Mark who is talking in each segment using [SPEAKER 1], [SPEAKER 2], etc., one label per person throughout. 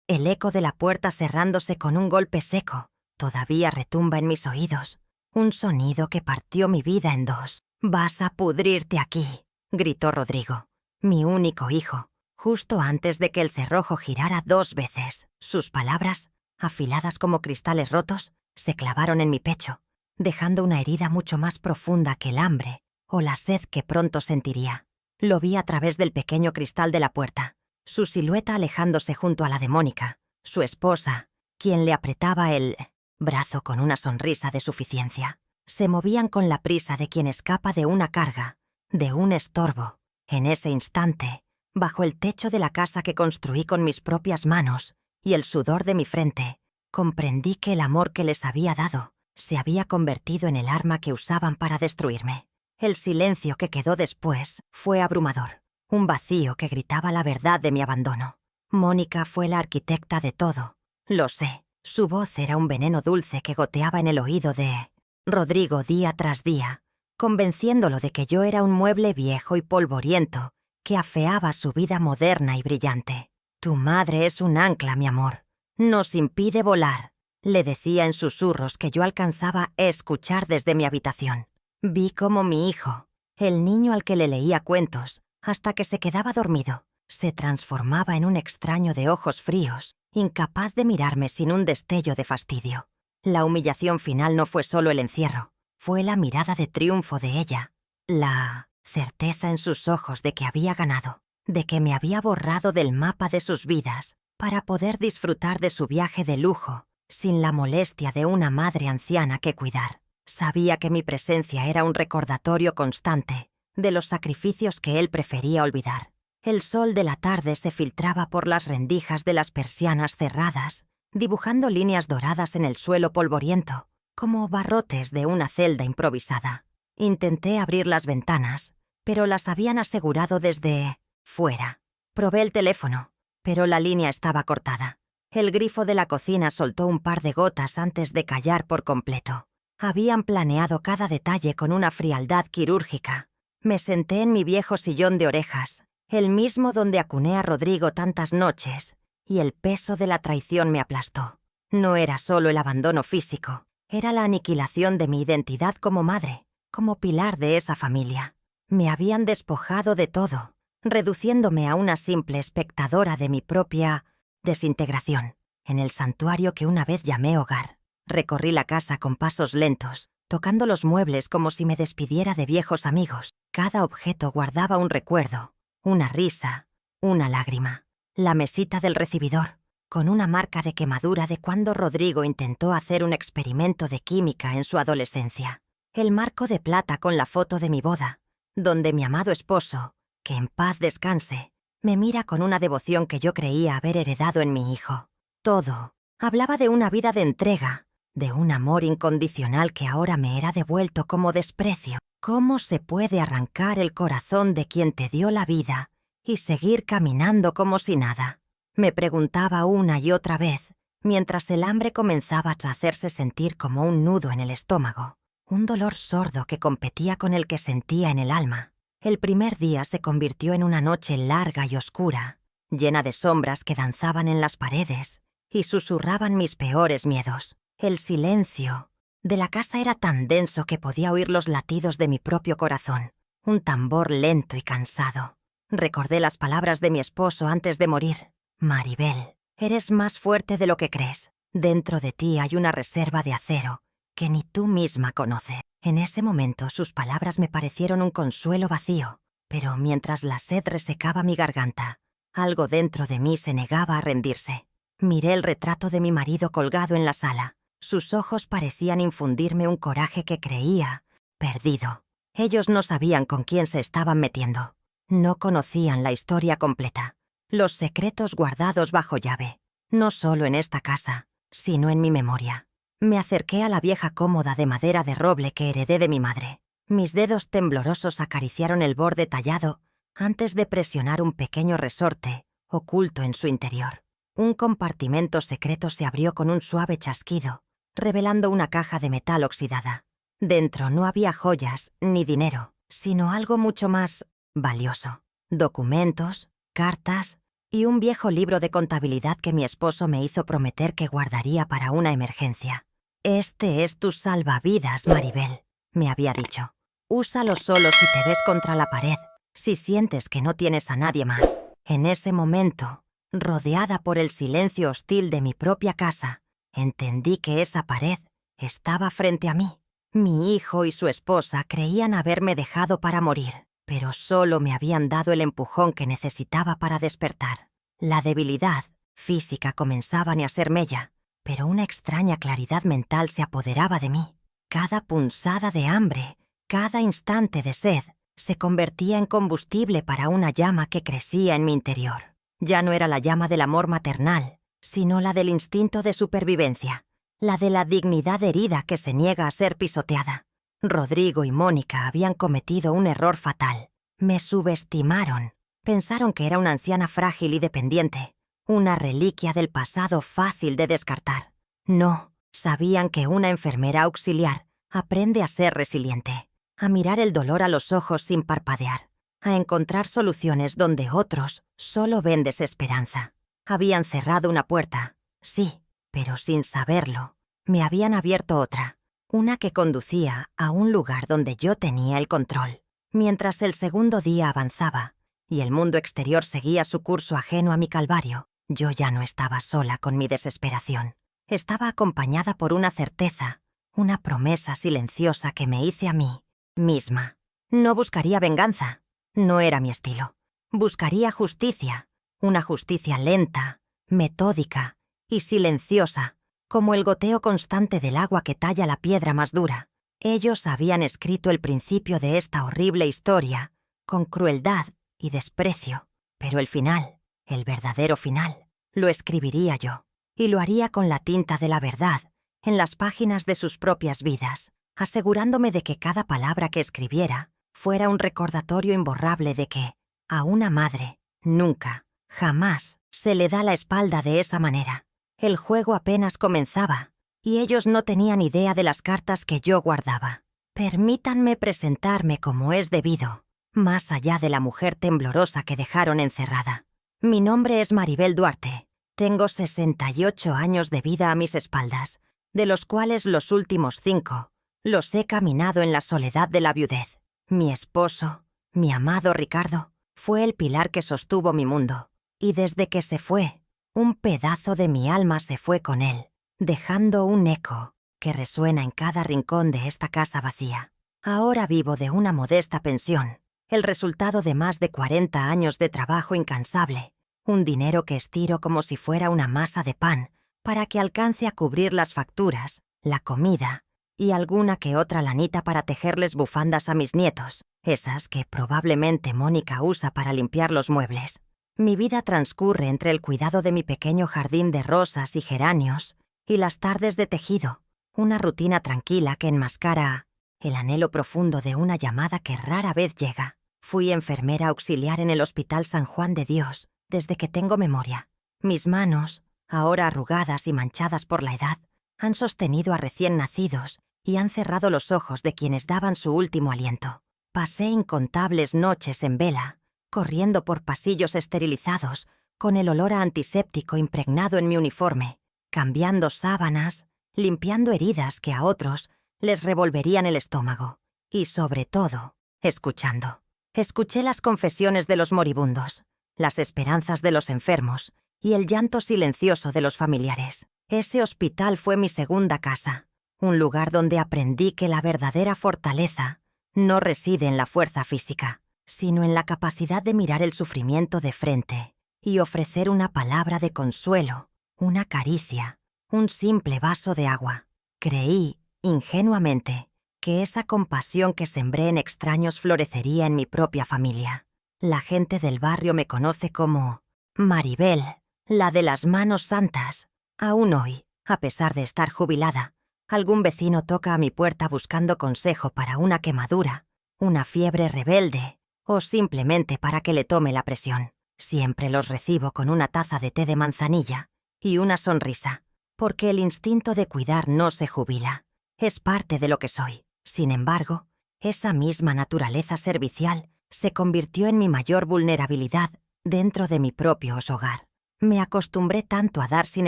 [SPEAKER 1] El eco de la puerta cerrándose con un golpe seco todavía retumba en mis oídos. Un sonido que partió mi vida en dos. «Vas a pudrirte aquí», gritó Rodrigo, mi único hijo, justo antes de que el cerrojo girara 2 veces. Sus palabras, afiladas como cristales rotos, se clavaron en mi pecho, dejando una herida mucho más profunda que el hambre o la sed que pronto sentiría. Lo vi a través del pequeño cristal de la puerta, su silueta alejándose junto a la de Mónica, su esposa, quien le apretaba el brazo con una sonrisa de suficiencia. Se movían con la prisa de quien escapa de una carga, de un estorbo. En ese instante, bajo el techo de la casa que construí con mis propias manos y el sudor de mi frente, comprendí que el amor que les había dado se había convertido en el arma que usaban para destruirme. El silencio que quedó después fue abrumador, un vacío que gritaba la verdad de mi abandono. Mónica fue la arquitecta de todo, lo sé. Su voz era un veneno dulce que goteaba en el oído de Rodrigo día tras día, convenciéndolo de que yo era un mueble viejo y polvoriento que afeaba su vida moderna y brillante. «Tu madre es un ancla, mi amor. Nos impide volar», le decía en susurros que yo alcanzaba a escuchar desde mi habitación. Vi cómo mi hijo, el niño al que le leía cuentos hasta que se quedaba dormido, se transformaba en un extraño de ojos fríos, incapaz de mirarme sin un destello de fastidio. La humillación final no fue solo el encierro, fue la mirada de triunfo de ella, la certeza en sus ojos de que había ganado, de que me había borrado del mapa de sus vidas para poder disfrutar de su viaje de lujo sin la molestia de una madre anciana que cuidar. Sabía que mi presencia era un recordatorio constante de los sacrificios que él prefería olvidar. El sol de la tarde se filtraba por las rendijas de las persianas cerradas, dibujando líneas doradas en el suelo polvoriento, como barrotes de una celda improvisada. Intenté abrir las ventanas, pero las habían asegurado desde fuera. Probé el teléfono, pero la línea estaba cortada. El grifo de la cocina soltó un par de gotas antes de callar por completo. Habían planeado cada detalle con una frialdad quirúrgica. Me senté en mi viejo sillón de orejas, el mismo donde acuné a Rodrigo tantas noches, y el peso de la traición me aplastó. No era solo el abandono físico, era la aniquilación de mi identidad como madre, como pilar de esa familia. Me habían despojado de todo, reduciéndome a una simple espectadora de mi propia desintegración, en el santuario que una vez llamé hogar. Recorrí la casa con pasos lentos, tocando los muebles como si me despidiera de viejos amigos. Cada objeto guardaba un recuerdo, una risa, una lágrima. La mesita del recibidor, con una marca de quemadura de cuando Rodrigo intentó hacer un experimento de química en su adolescencia. El marco de plata con la foto de mi boda, donde mi amado esposo, que en paz descanse, me mira con una devoción que yo creía haber heredado en mi hijo. Todo hablaba de una vida de entrega, de un amor incondicional que ahora me era devuelto como desprecio. ¿Cómo se puede arrancar el corazón de quien te dio la vida y seguir caminando como si nada? Me preguntaba una y otra vez, mientras el hambre comenzaba a hacerse sentir como un nudo en el estómago, un dolor sordo que competía con el que sentía en el alma. El primer día se convirtió en una noche larga y oscura, llena de sombras que danzaban en las paredes y susurraban mis peores miedos. El silencio de la casa era tan denso que podía oír los latidos de mi propio corazón, un tambor lento y cansado. Recordé las palabras de mi esposo antes de morir. «Maribel, eres más fuerte de lo que crees. Dentro de ti hay una reserva de acero que ni tú misma conoces». En ese momento sus palabras me parecieron un consuelo vacío, pero mientras la sed resecaba mi garganta, algo dentro de mí se negaba a rendirse. Miré el retrato de mi marido colgado en la sala. Sus ojos parecían infundirme un coraje que creía perdido. Ellos no sabían con quién se estaban metiendo. No conocían la historia completa, los secretos guardados bajo llave, no solo en esta casa, sino en mi memoria. Me acerqué a la vieja cómoda de madera de roble que heredé de mi madre. Mis dedos temblorosos acariciaron el borde tallado antes de presionar un pequeño resorte oculto en su interior. Un compartimento secreto se abrió con un suave chasquido, revelando una caja de metal oxidada. Dentro no había joyas ni dinero, sino algo mucho más valioso. Documentos, cartas, y un viejo libro de contabilidad que mi esposo me hizo prometer que guardaría para una emergencia. «Este es tu salvavidas, Maribel», me había dicho. «Úsalo solo si te ves contra la pared, si sientes que no tienes a nadie más». En ese momento, rodeada por el silencio hostil de mi propia casa, entendí que esa pared estaba frente a mí. Mi hijo y su esposa creían haberme dejado para morir, pero solo me habían dado el empujón que necesitaba para despertar. La debilidad física comenzaba a ser mella, pero una extraña claridad mental se apoderaba de mí. Cada punzada de hambre, cada instante de sed, se convertía en combustible para una llama que crecía en mi interior. Ya no era la llama del amor maternal, sino la del instinto de supervivencia, la de la dignidad herida que se niega a ser pisoteada. Rodrigo y Mónica habían cometido un error fatal. Me subestimaron. Pensaron que era una anciana frágil y dependiente, una reliquia del pasado fácil de descartar. No, sabían que una enfermera auxiliar aprende a ser resiliente, a mirar el dolor a los ojos sin parpadear, a encontrar soluciones donde otros solo ven desesperanza. Habían cerrado una puerta, sí, pero sin saberlo, me habían abierto otra, una que conducía a un lugar donde yo tenía el control. Mientras el segundo día avanzaba y el mundo exterior seguía su curso ajeno a mi calvario, yo ya no estaba sola con mi desesperación. Estaba acompañada por una certeza, una promesa silenciosa que me hice a mí misma. No buscaría venganza, no era mi estilo. Buscaría justicia, una justicia lenta, metódica y silenciosa, como el goteo constante del agua que talla la piedra más dura. Ellos habían escrito el principio de esta horrible historia, con crueldad y desprecio, pero el final, el verdadero final, lo escribiría yo, y lo haría con la tinta de la verdad, en las páginas de sus propias vidas, asegurándome de que cada palabra que escribiera fuera un recordatorio imborrable de que, a una madre, nunca, jamás, se le da la espalda de esa manera. El juego apenas comenzaba, y ellos no tenían idea de las cartas que yo guardaba. Permítanme presentarme como es debido, más allá de la mujer temblorosa que dejaron encerrada. Mi nombre es Maribel Duarte. Tengo 68 años de vida a mis espaldas, de los cuales los últimos 5 los he caminado en la soledad de la viudez. Mi esposo, mi amado Ricardo, fue el pilar que sostuvo mi mundo, y desde que se fue, un pedazo de mi alma se fue con él, dejando un eco que resuena en cada rincón de esta casa vacía. Ahora vivo de una modesta pensión, el resultado de más de 40 años de trabajo incansable, un dinero que estiro como si fuera una masa de pan para que alcance a cubrir las facturas, la comida y alguna que otra lanita para tejerles bufandas a mis nietos, esas que probablemente Mónica usa para limpiar los muebles. Mi vida transcurre entre el cuidado de mi pequeño jardín de rosas y geranios y las tardes de tejido, una rutina tranquila que enmascara el anhelo profundo de una llamada que rara vez llega. Fui enfermera auxiliar en el Hospital San Juan de Dios desde que tengo memoria. Mis manos, ahora arrugadas y manchadas por la edad, han sostenido a recién nacidos y han cerrado los ojos de quienes daban su último aliento. Pasé incontables noches en vela, corriendo por pasillos esterilizados, con el olor a antiséptico impregnado en mi uniforme, cambiando sábanas, limpiando heridas que a otros les revolverían el estómago, y sobre todo, escuchando. Escuché las confesiones de los moribundos, las esperanzas de los enfermos y el llanto silencioso de los familiares. Ese hospital fue mi segunda casa, un lugar donde aprendí que la verdadera fortaleza no reside en la fuerza física, sino en la capacidad de mirar el sufrimiento de frente y ofrecer una palabra de consuelo, una caricia, un simple vaso de agua. Creí, ingenuamente, que esa compasión que sembré en extraños florecería en mi propia familia. La gente del barrio me conoce como Maribel, la de las manos santas. Aún hoy, a pesar de estar jubilada, algún vecino toca a mi puerta buscando consejo para una quemadura, una fiebre rebelde o simplemente para que le tome la presión. Siempre los recibo con una taza de té de manzanilla y una sonrisa, porque el instinto de cuidar no se jubila. Es parte de lo que soy. Sin embargo, esa misma naturaleza servicial se convirtió en mi mayor vulnerabilidad dentro de mi propio hogar. Me acostumbré tanto a dar sin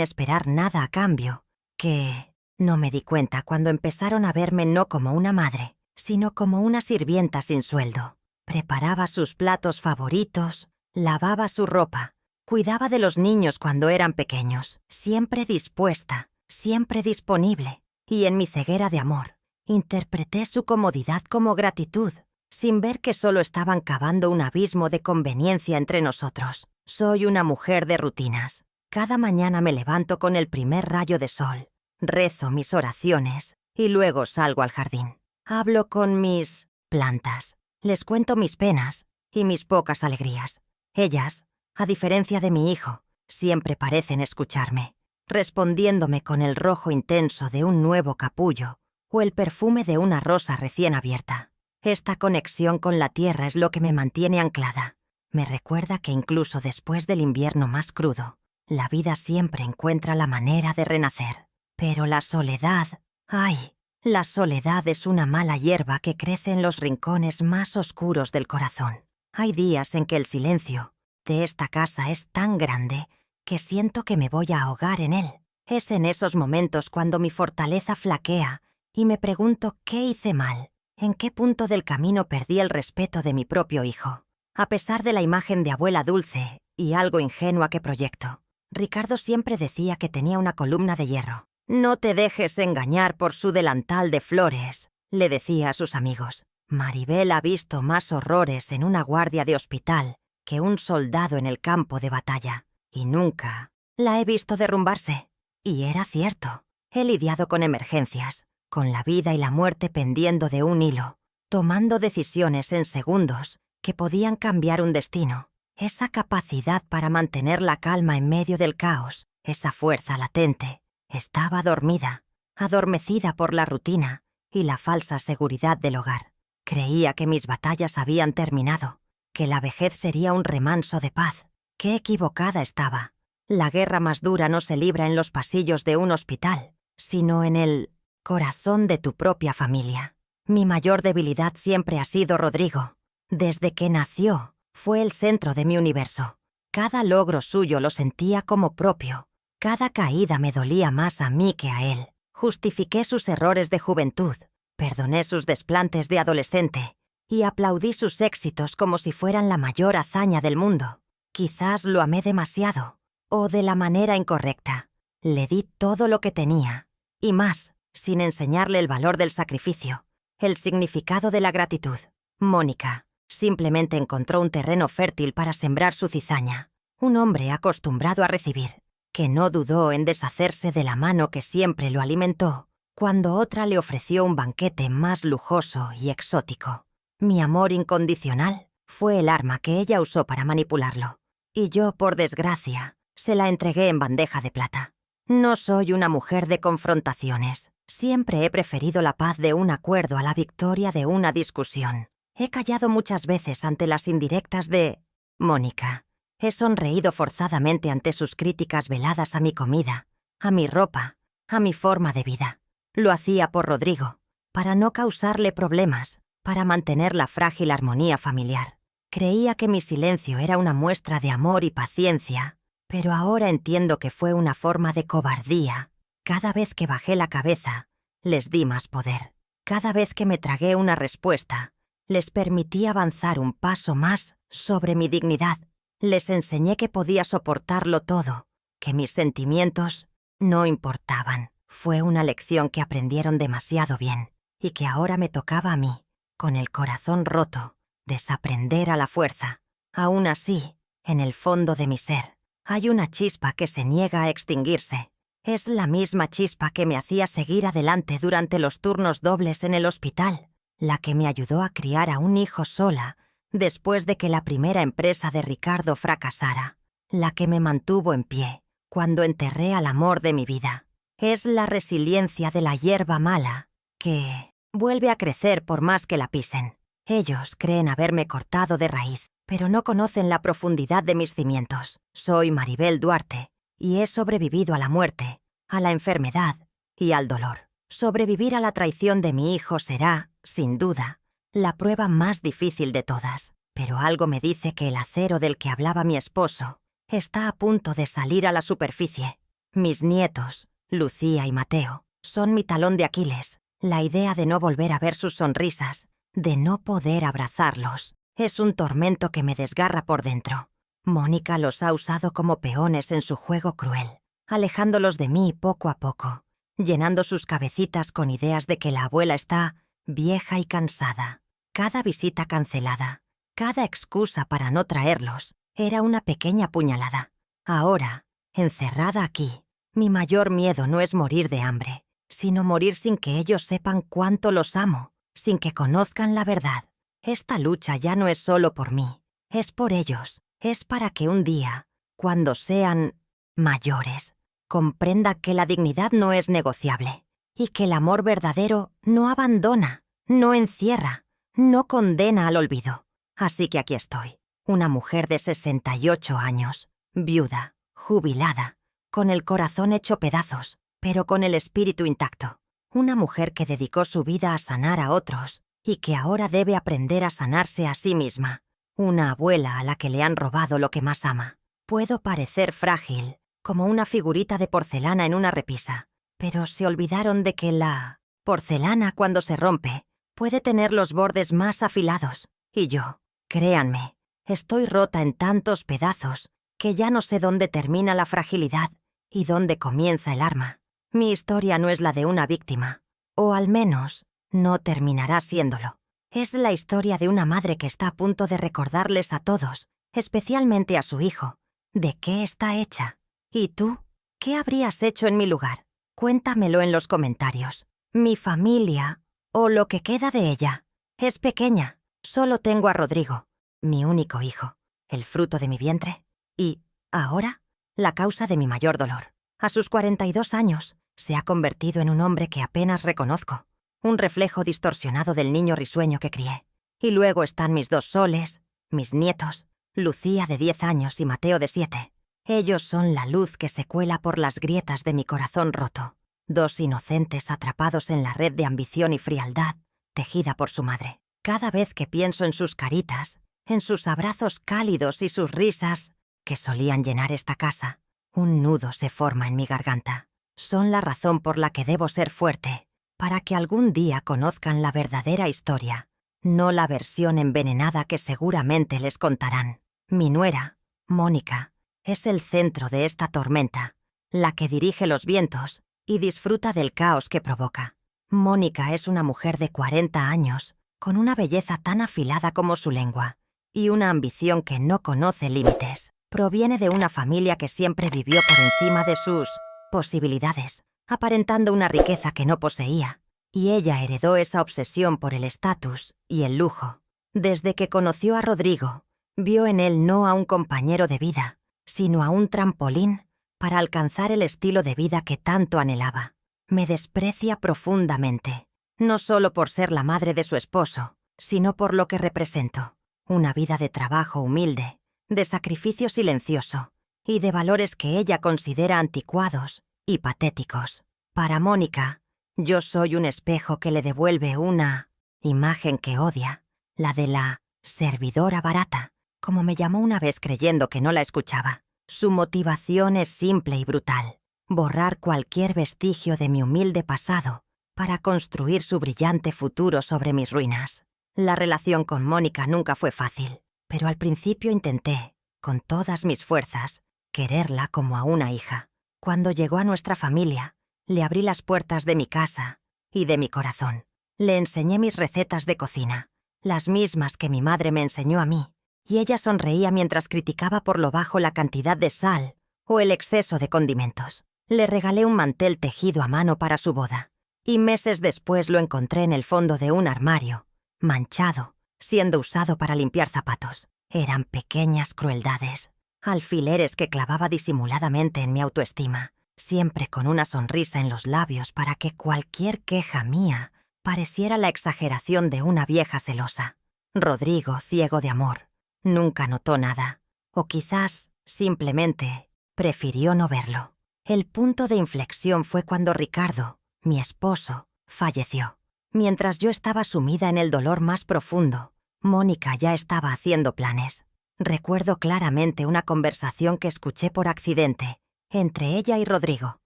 [SPEAKER 1] esperar nada a cambio, que no me di cuenta cuando empezaron a verme no como una madre, sino como una sirvienta sin sueldo. Preparaba sus platos favoritos, lavaba su ropa, cuidaba de los niños cuando eran pequeños, siempre dispuesta, siempre disponible, y en mi ceguera de amor, interpreté su comodidad como gratitud, sin ver que solo estaban cavando un abismo de conveniencia entre nosotros. Soy una mujer de rutinas. Cada mañana me levanto con el primer rayo de sol, rezo mis oraciones y luego salgo al jardín. Hablo con mis plantas, les cuento mis penas y mis pocas alegrías. Ellas, a diferencia de mi hijo, siempre parecen escucharme, respondiéndome con el rojo intenso de un nuevo capullo o el perfume de una rosa recién abierta. Esta conexión con la tierra es lo que me mantiene anclada. Me recuerda que incluso después del invierno más crudo, la vida siempre encuentra la manera de renacer. Pero la soledad, ¡ay! La soledad es una mala hierba que crece en los rincones más oscuros del corazón. Hay días en que el silencio de esta casa es tan grande que siento que me voy a ahogar en él. Es en esos momentos cuando mi fortaleza flaquea y me pregunto qué hice mal, en qué punto del camino perdí el respeto de mi propio hijo. A pesar de la imagen de abuela dulce y algo ingenua que proyecto, Ricardo siempre decía que tenía una columna de hierro. «No te dejes engañar por su delantal de flores», le decía a sus amigos. Maribel ha visto más horrores en una guardia de hospital que un soldado en el campo de batalla, y nunca la he visto derrumbarse. Y era cierto. He lidiado con emergencias, con la vida y la muerte pendiendo de un hilo, tomando decisiones en segundos que podían cambiar un destino. Esa capacidad para mantener la calma en medio del caos, esa fuerza latente, estaba dormida, adormecida por la rutina y la falsa seguridad del hogar. Creía que mis batallas habían terminado, que la vejez sería un remanso de paz. Qué equivocada estaba. La guerra más dura no se libra en los pasillos de un hospital, sino en el corazón de tu propia familia. Mi mayor debilidad siempre ha sido Rodrigo. Desde que nació, fue el centro de mi universo. Cada logro suyo lo sentía como propio. Cada caída me dolía más a mí que a él. Justifiqué sus errores de juventud, perdoné sus desplantes de adolescente y aplaudí sus éxitos como si fueran la mayor hazaña del mundo. Quizás lo amé demasiado, o de la manera incorrecta. Le di todo lo que tenía, y más, sin enseñarle el valor del sacrificio, el significado de la gratitud. Mónica simplemente encontró un terreno fértil para sembrar su cizaña, un hombre acostumbrado a recibir, que no dudó en deshacerse de la mano que siempre lo alimentó, cuando otra le ofreció un banquete más lujoso y exótico. Mi amor incondicional fue el arma que ella usó para manipularlo, y yo, por desgracia, se la entregué en bandeja de plata. No soy una mujer de confrontaciones. Siempre he preferido la paz de un acuerdo a la victoria de una discusión. He callado muchas veces ante las indirectas de Mónica. He sonreído forzadamente ante sus críticas veladas a mi comida, a mi ropa, a mi forma de vida. Lo hacía por Rodrigo, para no causarle problemas, para mantener la frágil armonía familiar. Creía que mi silencio era una muestra de amor y paciencia, pero ahora entiendo que fue una forma de cobardía. Cada vez que bajé la cabeza, les di más poder. Cada vez que me tragué una respuesta, les permití avanzar un paso más sobre mi dignidad. Les enseñé que podía soportarlo todo, que mis sentimientos no importaban. Fue una lección que aprendieron demasiado bien y que ahora me tocaba a mí, con el corazón roto, desaprender a la fuerza. Aún así, en el fondo de mi ser, hay una chispa que se niega a extinguirse. Es la misma chispa que me hacía seguir adelante durante los turnos dobles en el hospital, la que me ayudó a criar a un hijo sola después de que la primera empresa de Ricardo fracasara, la que me mantuvo en pie cuando enterré al amor de mi vida. Es la resiliencia de la hierba mala que vuelve a crecer por más que la pisen. Ellos creen haberme cortado de raíz, pero no conocen la profundidad de mis cimientos. Soy Maribel Duarte y he sobrevivido a la muerte, a la enfermedad y al dolor. Sobrevivir a la traición de mi hijo será, sin duda, la prueba más difícil de todas. pero algo me dice que el acero del que hablaba mi esposo está a punto de salir a la superficie. Mis nietos, Lucía y Mateo, son mi talón de Aquiles. La idea de no volver a ver sus sonrisas, de no poder abrazarlos, es un tormento que me desgarra por dentro. Mónica los ha usado como peones en su juego cruel, alejándolos de mí poco a poco, llenando sus cabecitas con ideas de que la abuela está vieja y cansada. Cada visita cancelada, cada excusa para no traerlos, era una pequeña puñalada. Ahora, encerrada aquí, mi mayor miedo no es morir de hambre, sino morir sin que ellos sepan cuánto los amo, sin que conozcan la verdad. Esta lucha ya no es solo por mí, es por ellos, es para que un día, cuando sean mayores, comprenda que la dignidad no es negociable y que el amor verdadero no abandona, no encierra, no condena al olvido. Así que aquí estoy, una mujer de 68 años, viuda, jubilada, con el corazón hecho pedazos, pero con el espíritu intacto. Una mujer que dedicó su vida a sanar a otros y que ahora debe aprender a sanarse a sí misma. Una abuela a la que le han robado lo que más ama. Puedo parecer frágil, como una figurita de porcelana en una repisa, pero se olvidaron de que la porcelana, cuando se rompe, puede tener los bordes más afilados. Y yo, créanme, estoy rota en tantos pedazos que ya no sé dónde termina la fragilidad y dónde comienza el arma. Mi historia no es la de una víctima, o al menos no terminará siéndolo. Es la historia de una madre que está a punto de recordarles a todos, especialmente a su hijo, de qué está hecha. ¿Y tú? ¿Qué habrías hecho en mi lugar? Cuéntamelo en los comentarios. Mi familia, o lo que queda de ella, es pequeña. Solo tengo a Rodrigo, mi único hijo, el fruto de mi vientre, y, ahora, la causa de mi mayor dolor. A sus 42 años, se ha convertido en un hombre que apenas reconozco, un reflejo distorsionado del niño risueño que crié. Y luego están mis dos soles, mis nietos, Lucía de 10 años y Mateo de 7. Ellos son la luz que se cuela por las grietas de mi corazón roto, dos inocentes atrapados en la red de ambición y frialdad tejida por su madre. Cada vez que pienso en sus caritas, en sus abrazos cálidos y sus risas, que solían llenar esta casa, un nudo se forma en mi garganta. Son la razón por la que debo ser fuerte, para que algún día conozcan la verdadera historia, no la versión envenenada que seguramente les contarán. Mi nuera, Mónica, es el centro de esta tormenta, la que dirige los vientos y disfruta del caos que provoca. Mónica es una mujer de 40 años, con una belleza tan afilada como su lengua, y una ambición que no conoce límites. Proviene de una familia que siempre vivió por encima de sus posibilidades, aparentando una riqueza que no poseía, y ella heredó esa obsesión por el estatus y el lujo. Desde que conoció a Rodrigo, vio en él no a un compañero de vida, sino a un trampolín para alcanzar el estilo de vida que tanto anhelaba. Me desprecia profundamente, no solo por ser la madre de su esposo, sino por lo que represento, una vida de trabajo humilde, de sacrificio silencioso y de valores que ella considera anticuados y patéticos. Para Mónica, yo soy un espejo que le devuelve una imagen que odia, la de la servidora barata, como me llamó una vez creyendo que no la escuchaba. Su motivación es simple y brutal: borrar cualquier vestigio de mi humilde pasado para construir su brillante futuro sobre mis ruinas. La relación con Mónica nunca fue fácil, pero al principio intenté, con todas mis fuerzas, quererla como a una hija. Cuando llegó a nuestra familia, le abrí las puertas de mi casa y de mi corazón. Le enseñé mis recetas de cocina, las mismas que mi madre me enseñó a mí, y ella sonreía mientras criticaba por lo bajo la cantidad de sal o el exceso de condimentos. Le regalé un mantel tejido a mano para su boda, y meses después lo encontré en el fondo de un armario, manchado, siendo usado para limpiar zapatos. Eran pequeñas crueldades, alfileres que clavaba disimuladamente en mi autoestima, siempre con una sonrisa en los labios para que cualquier queja mía pareciera la exageración de una vieja celosa. Rodrigo, ciego de amor, nunca notó nada, o quizás, simplemente, prefirió no verlo. El punto de inflexión fue cuando Ricardo, mi esposo, falleció. Mientras yo estaba sumida en el dolor más profundo, Mónica ya estaba haciendo planes. Recuerdo claramente una conversación que escuché por accidente entre ella y Rodrigo,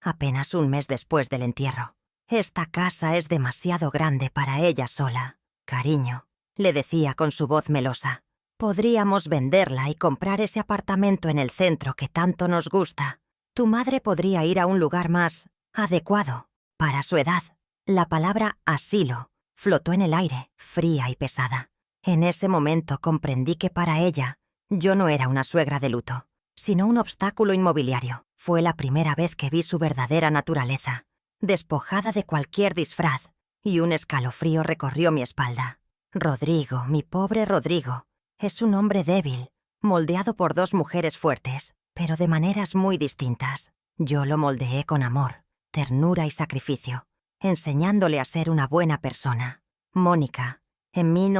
[SPEAKER 1] apenas un mes después del entierro. «Esta casa es demasiado grande para ella sola, cariño», le decía con su voz melosa. «Podríamos venderla y comprar ese apartamento en el centro que tanto nos gusta. Tu madre podría ir a un lugar más adecuado para su edad». La palabra asilo flotó en el aire, fría y pesada. En ese momento comprendí que para ella yo no era una suegra de luto, sino un obstáculo inmobiliario. Fue la primera vez que vi su verdadera naturaleza, despojada de cualquier disfraz, y un escalofrío recorrió mi espalda. Rodrigo, mi pobre Rodrigo, es un hombre débil, moldeado por dos mujeres fuertes, pero de maneras muy distintas. Yo lo moldeé con amor, ternura y sacrificio, enseñándole a ser una buena persona. Mónica, en mi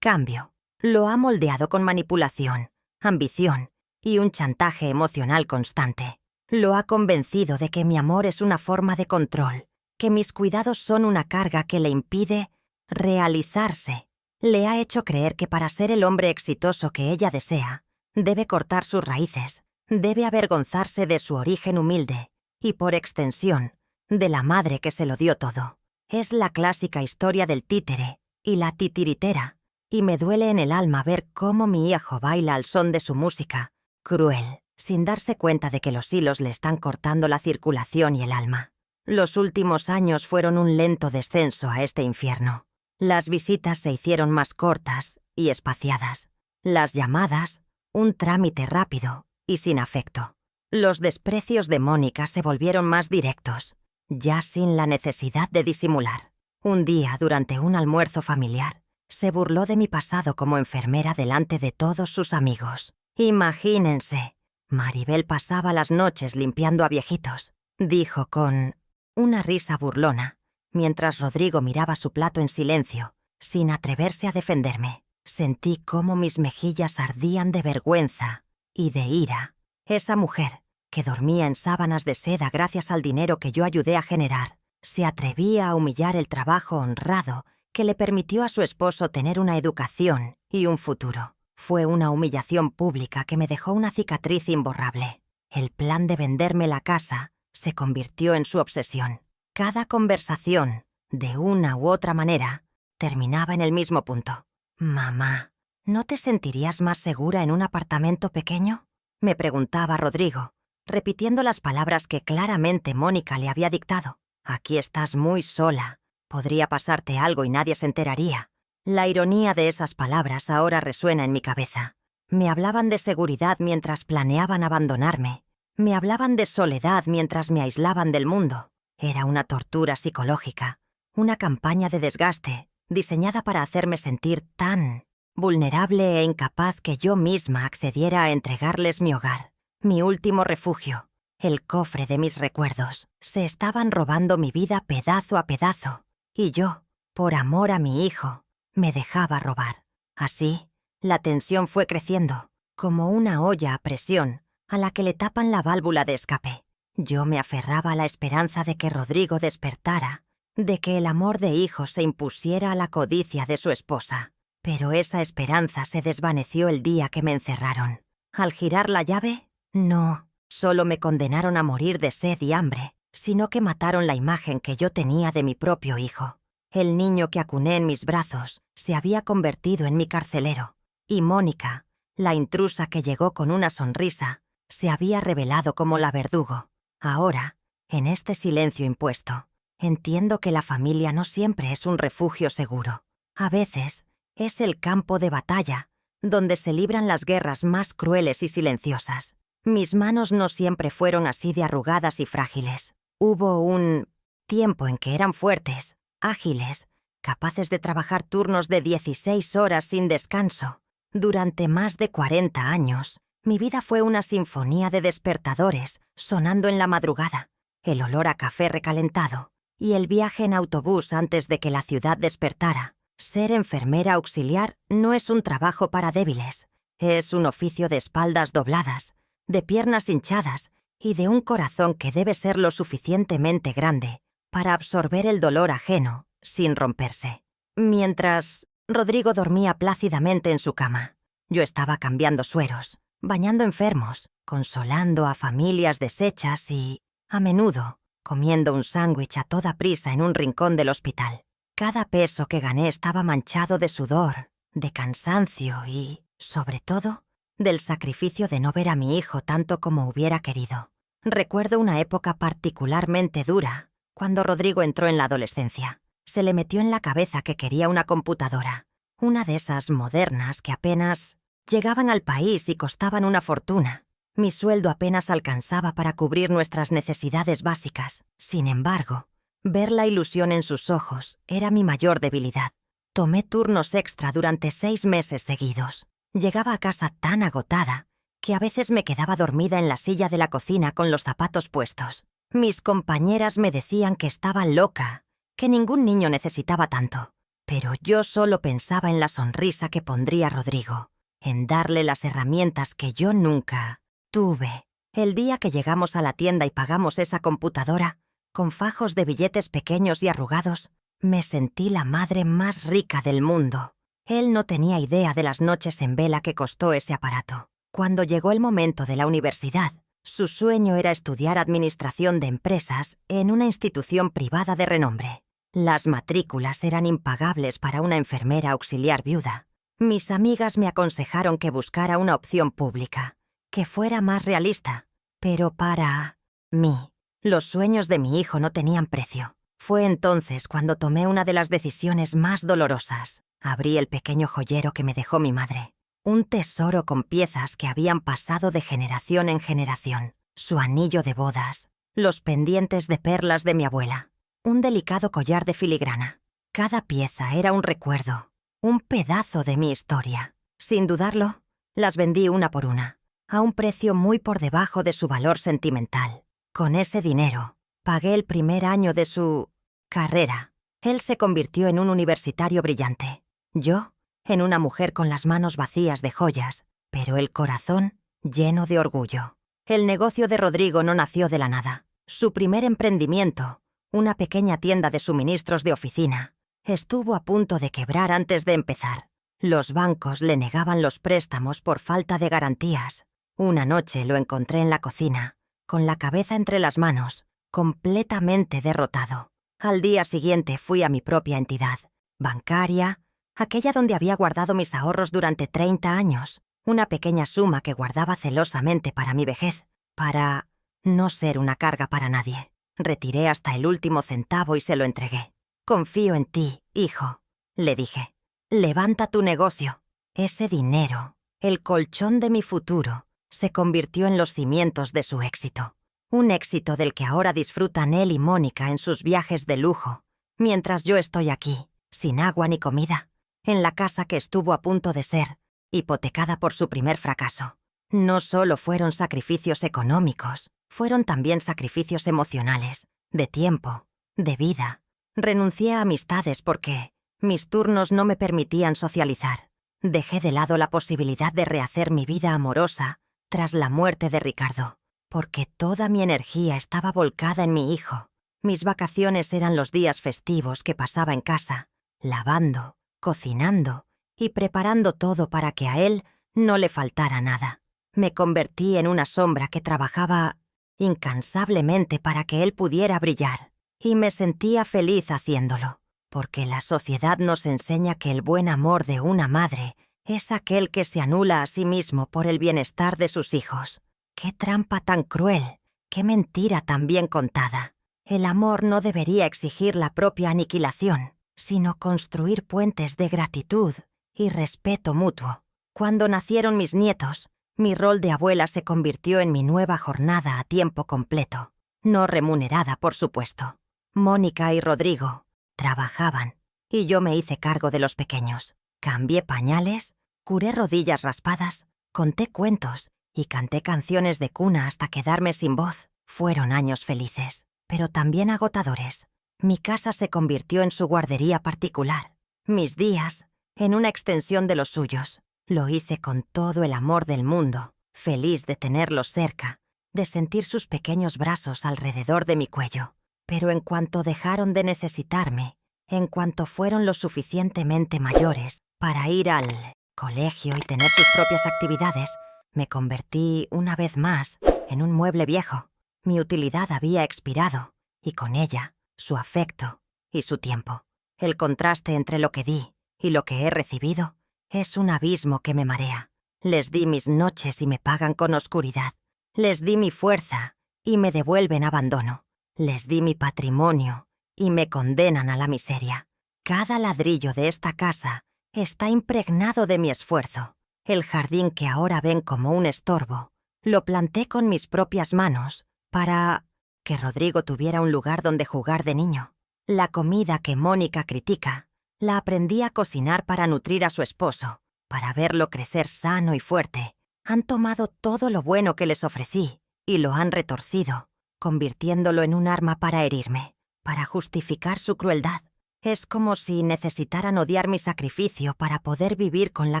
[SPEAKER 1] cambio, lo ha moldeado con manipulación, ambición y un chantaje emocional constante. Lo ha convencido de que mi amor es una forma de control, que mis cuidados son una carga que le impide realizarse. Le ha hecho creer que para ser el hombre exitoso que ella desea, debe cortar sus raíces, debe avergonzarse de su origen humilde y, por extensión, de la madre que se lo dio todo. Es la clásica historia del títere y la titiritera, y me duele en el alma ver cómo mi hijo baila al son de su música, cruel, sin darse cuenta de que los hilos le están cortando la circulación y el alma. Los últimos años fueron un lento descenso a este infierno. Las visitas se hicieron más cortas y espaciadas. Las llamadas, un trámite rápido y sin afecto. Los desprecios de Mónica se volvieron más directos, ya sin la necesidad de disimular. Un día, durante un almuerzo familiar, se burló de mi pasado como enfermera delante de todos sus amigos. Imagínense, Maribel pasaba las noches limpiando a viejitos, dijo con una risa burlona, mientras Rodrigo miraba su plato en silencio, sin atreverse a defenderme. Sentí cómo mis mejillas ardían de vergüenza y de ira. Esa mujer, que dormía en sábanas de seda gracias al dinero que yo ayudé a generar, se atrevía a humillar el trabajo honrado que le permitió a su esposo tener una educación y un futuro. Fue una humillación pública que me dejó una cicatriz imborrable. El plan de venderme la casa se convirtió en su obsesión. Cada conversación, de una u otra manera, terminaba en el mismo punto. «Mamá, ¿no te sentirías más segura en un apartamento pequeño?», me preguntaba Rodrigo, repitiendo las palabras que claramente Mónica le había dictado. «Aquí estás muy sola. Podría pasarte algo y nadie se enteraría». La ironía de esas palabras ahora resuena en mi cabeza. Me hablaban de seguridad mientras planeaban abandonarme. Me hablaban de soledad mientras me aislaban del mundo. Era una tortura psicológica, una campaña de desgaste, diseñada para hacerme sentir tan vulnerable e incapaz que yo misma accediera a entregarles mi hogar, mi último refugio, el cofre de mis recuerdos. Se estaban robando mi vida pedazo a pedazo, y yo, por amor a mi hijo, me dejaba robar. Así, la tensión fue creciendo, como una olla a presión a la que le tapan la válvula de escape. Yo me aferraba a la esperanza de que Rodrigo despertara, de que el amor de hijo se impusiera a la codicia de su esposa. Pero esa esperanza se desvaneció el día que me encerraron. Al girar la llave, no solo me condenaron a morir de sed y hambre, sino que mataron la imagen que yo tenía de mi propio hijo. El niño que acuné en mis brazos se había convertido en mi carcelero, y Mónica, la intrusa que llegó con una sonrisa, se había revelado como la verdugo. Ahora, en este silencio impuesto, entiendo que la familia no siempre es un refugio seguro. A veces, es el campo de batalla, donde se libran las guerras más crueles y silenciosas. Mis manos no siempre fueron así de arrugadas y frágiles. Hubo un tiempo en que eran fuertes, ágiles, capaces de trabajar turnos de 16 horas sin descanso. Durante más de 40 años, mi vida fue una sinfonía de despertadores sonando en la madrugada, el olor a café recalentado y el viaje en autobús antes de que la ciudad despertara. Ser enfermera auxiliar no es un trabajo para débiles, es un oficio de espaldas dobladas, de piernas hinchadas y de un corazón que debe ser lo suficientemente grande para absorber el dolor ajeno sin romperse. Mientras Rodrigo dormía plácidamente en su cama. Yo estaba cambiando sueros, bañando enfermos, consolando a familias deshechas y, a menudo, comiendo un sándwich a toda prisa en un rincón del hospital. Cada peso que gané estaba manchado de sudor, de cansancio y, sobre todo, del sacrificio de no ver a mi hijo tanto como hubiera querido. Recuerdo una época particularmente dura, cuando Rodrigo entró en la adolescencia. Se le metió en la cabeza que quería una computadora, una de esas modernas que apenas llegaban al país y costaban una fortuna. Mi sueldo apenas alcanzaba para cubrir nuestras necesidades básicas. Sin embargo, ver la ilusión en sus ojos era mi mayor debilidad. Tomé turnos extra durante 6 meses seguidos. Llegaba a casa tan agotada que a veces me quedaba dormida en la silla de la cocina con los zapatos puestos. Mis compañeras me decían que estaba loca, que ningún niño necesitaba tanto. Pero yo solo pensaba en la sonrisa que pondría Rodrigo, en darle las herramientas que yo nunca tuve. El día que llegamos a la tienda y pagamos esa computadora, con fajos de billetes pequeños y arrugados, me sentí la madre más rica del mundo. Él no tenía idea de las noches en vela que costó ese aparato. Cuando llegó el momento de la universidad, su sueño era estudiar administración de empresas en una institución privada de renombre. Las matrículas eran impagables para una enfermera auxiliar viuda. Mis amigas me aconsejaron que buscara una opción pública, que fuera más realista. Pero para mí, los sueños de mi hijo no tenían precio. Fue entonces cuando tomé una de las decisiones más dolorosas. Abrí el pequeño joyero que me dejó mi madre. Un tesoro con piezas que habían pasado de generación en generación. Su anillo de bodas, los pendientes de perlas de mi abuela, un delicado collar de filigrana. Cada pieza era un recuerdo, un pedazo de mi historia. Sin dudarlo, las vendí una por una, a un precio muy por debajo de su valor sentimental. Con ese dinero, pagué el primer año de su carrera. Él se convirtió en un universitario brillante. Yo, en una mujer con las manos vacías de joyas, pero el corazón lleno de orgullo. El negocio de Rodrigo no nació de la nada. Su primer emprendimiento, una pequeña tienda de suministros de oficina, estuvo a punto de quebrar antes de empezar. Los bancos le negaban los préstamos por falta de garantías. Una noche lo encontré en la cocina, con la cabeza entre las manos, completamente derrotado. Al día siguiente fui a mi propia entidad, bancaria, aquella donde había guardado mis ahorros durante 30 años, una pequeña suma que guardaba celosamente para mi vejez, para no ser una carga para nadie. Retiré hasta el último centavo y se lo entregué. «Confío en ti, hijo», le dije. «Levanta tu negocio». Ese dinero, el colchón de mi futuro, se convirtió en los cimientos de su éxito. Un éxito del que ahora disfrutan él y Mónica en sus viajes de lujo, mientras yo estoy aquí, sin agua ni comida, en la casa que estuvo a punto de ser hipotecada por su primer fracaso. No solo fueron sacrificios económicos, fueron también sacrificios emocionales, de tiempo, de vida. Renuncié a amistades porque mis turnos no me permitían socializar. Dejé de lado la posibilidad de rehacer mi vida amorosa tras la muerte de Ricardo, porque toda mi energía estaba volcada en mi hijo. Mis vacaciones eran los días festivos que pasaba en casa, lavando, cocinando y preparando todo para que a él no le faltara nada. Me convertí en una sombra que trabajaba incansablemente para que él pudiera brillar, y me sentía feliz haciéndolo, porque la sociedad nos enseña que el buen amor de una madre es aquel que se anula a sí mismo por el bienestar de sus hijos. ¡Qué trampa tan cruel! ¡Qué mentira tan bien contada! El amor no debería exigir la propia aniquilación, sino construir puentes de gratitud y respeto mutuo. Cuando nacieron mis nietos, mi rol de abuela se convirtió en mi nueva jornada a tiempo completo, no remunerada, por supuesto. Mónica y Rodrigo trabajaban y yo me hice cargo de los pequeños. Cambié pañales, curé rodillas raspadas, conté cuentos y canté canciones de cuna hasta quedarme sin voz. Fueron años felices, pero también agotadores. Mi casa se convirtió en su guardería particular, mis días en una extensión de los suyos. Lo hice con todo el amor del mundo, feliz de tenerlos cerca, de sentir sus pequeños brazos alrededor de mi cuello. Pero en cuanto dejaron de necesitarme, En cuanto fueron lo suficientemente mayores para ir al colegio y tener sus propias actividades, me convertí una vez más en un mueble viejo. Mi utilidad había expirado, y con ella, su afecto y su tiempo. El contraste entre lo que di y lo que he recibido es un abismo que me marea. Les di mis noches y me pagan con oscuridad. Les di mi fuerza y me devuelven abandono. Les di mi patrimonio y me condenan a la miseria. Cada ladrillo de esta casa está impregnado de mi esfuerzo. El jardín que ahora ven como un estorbo, lo planté con mis propias manos para que Rodrigo tuviera un lugar donde jugar de niño. La comida que Mónica critica, la aprendí a cocinar para nutrir a su esposo, para verlo crecer sano y fuerte. Han tomado todo lo bueno que les ofrecí y lo han retorcido, convirtiéndolo en un arma para herirme, para justificar su crueldad. Es como si necesitaran odiar mi sacrificio para poder vivir con la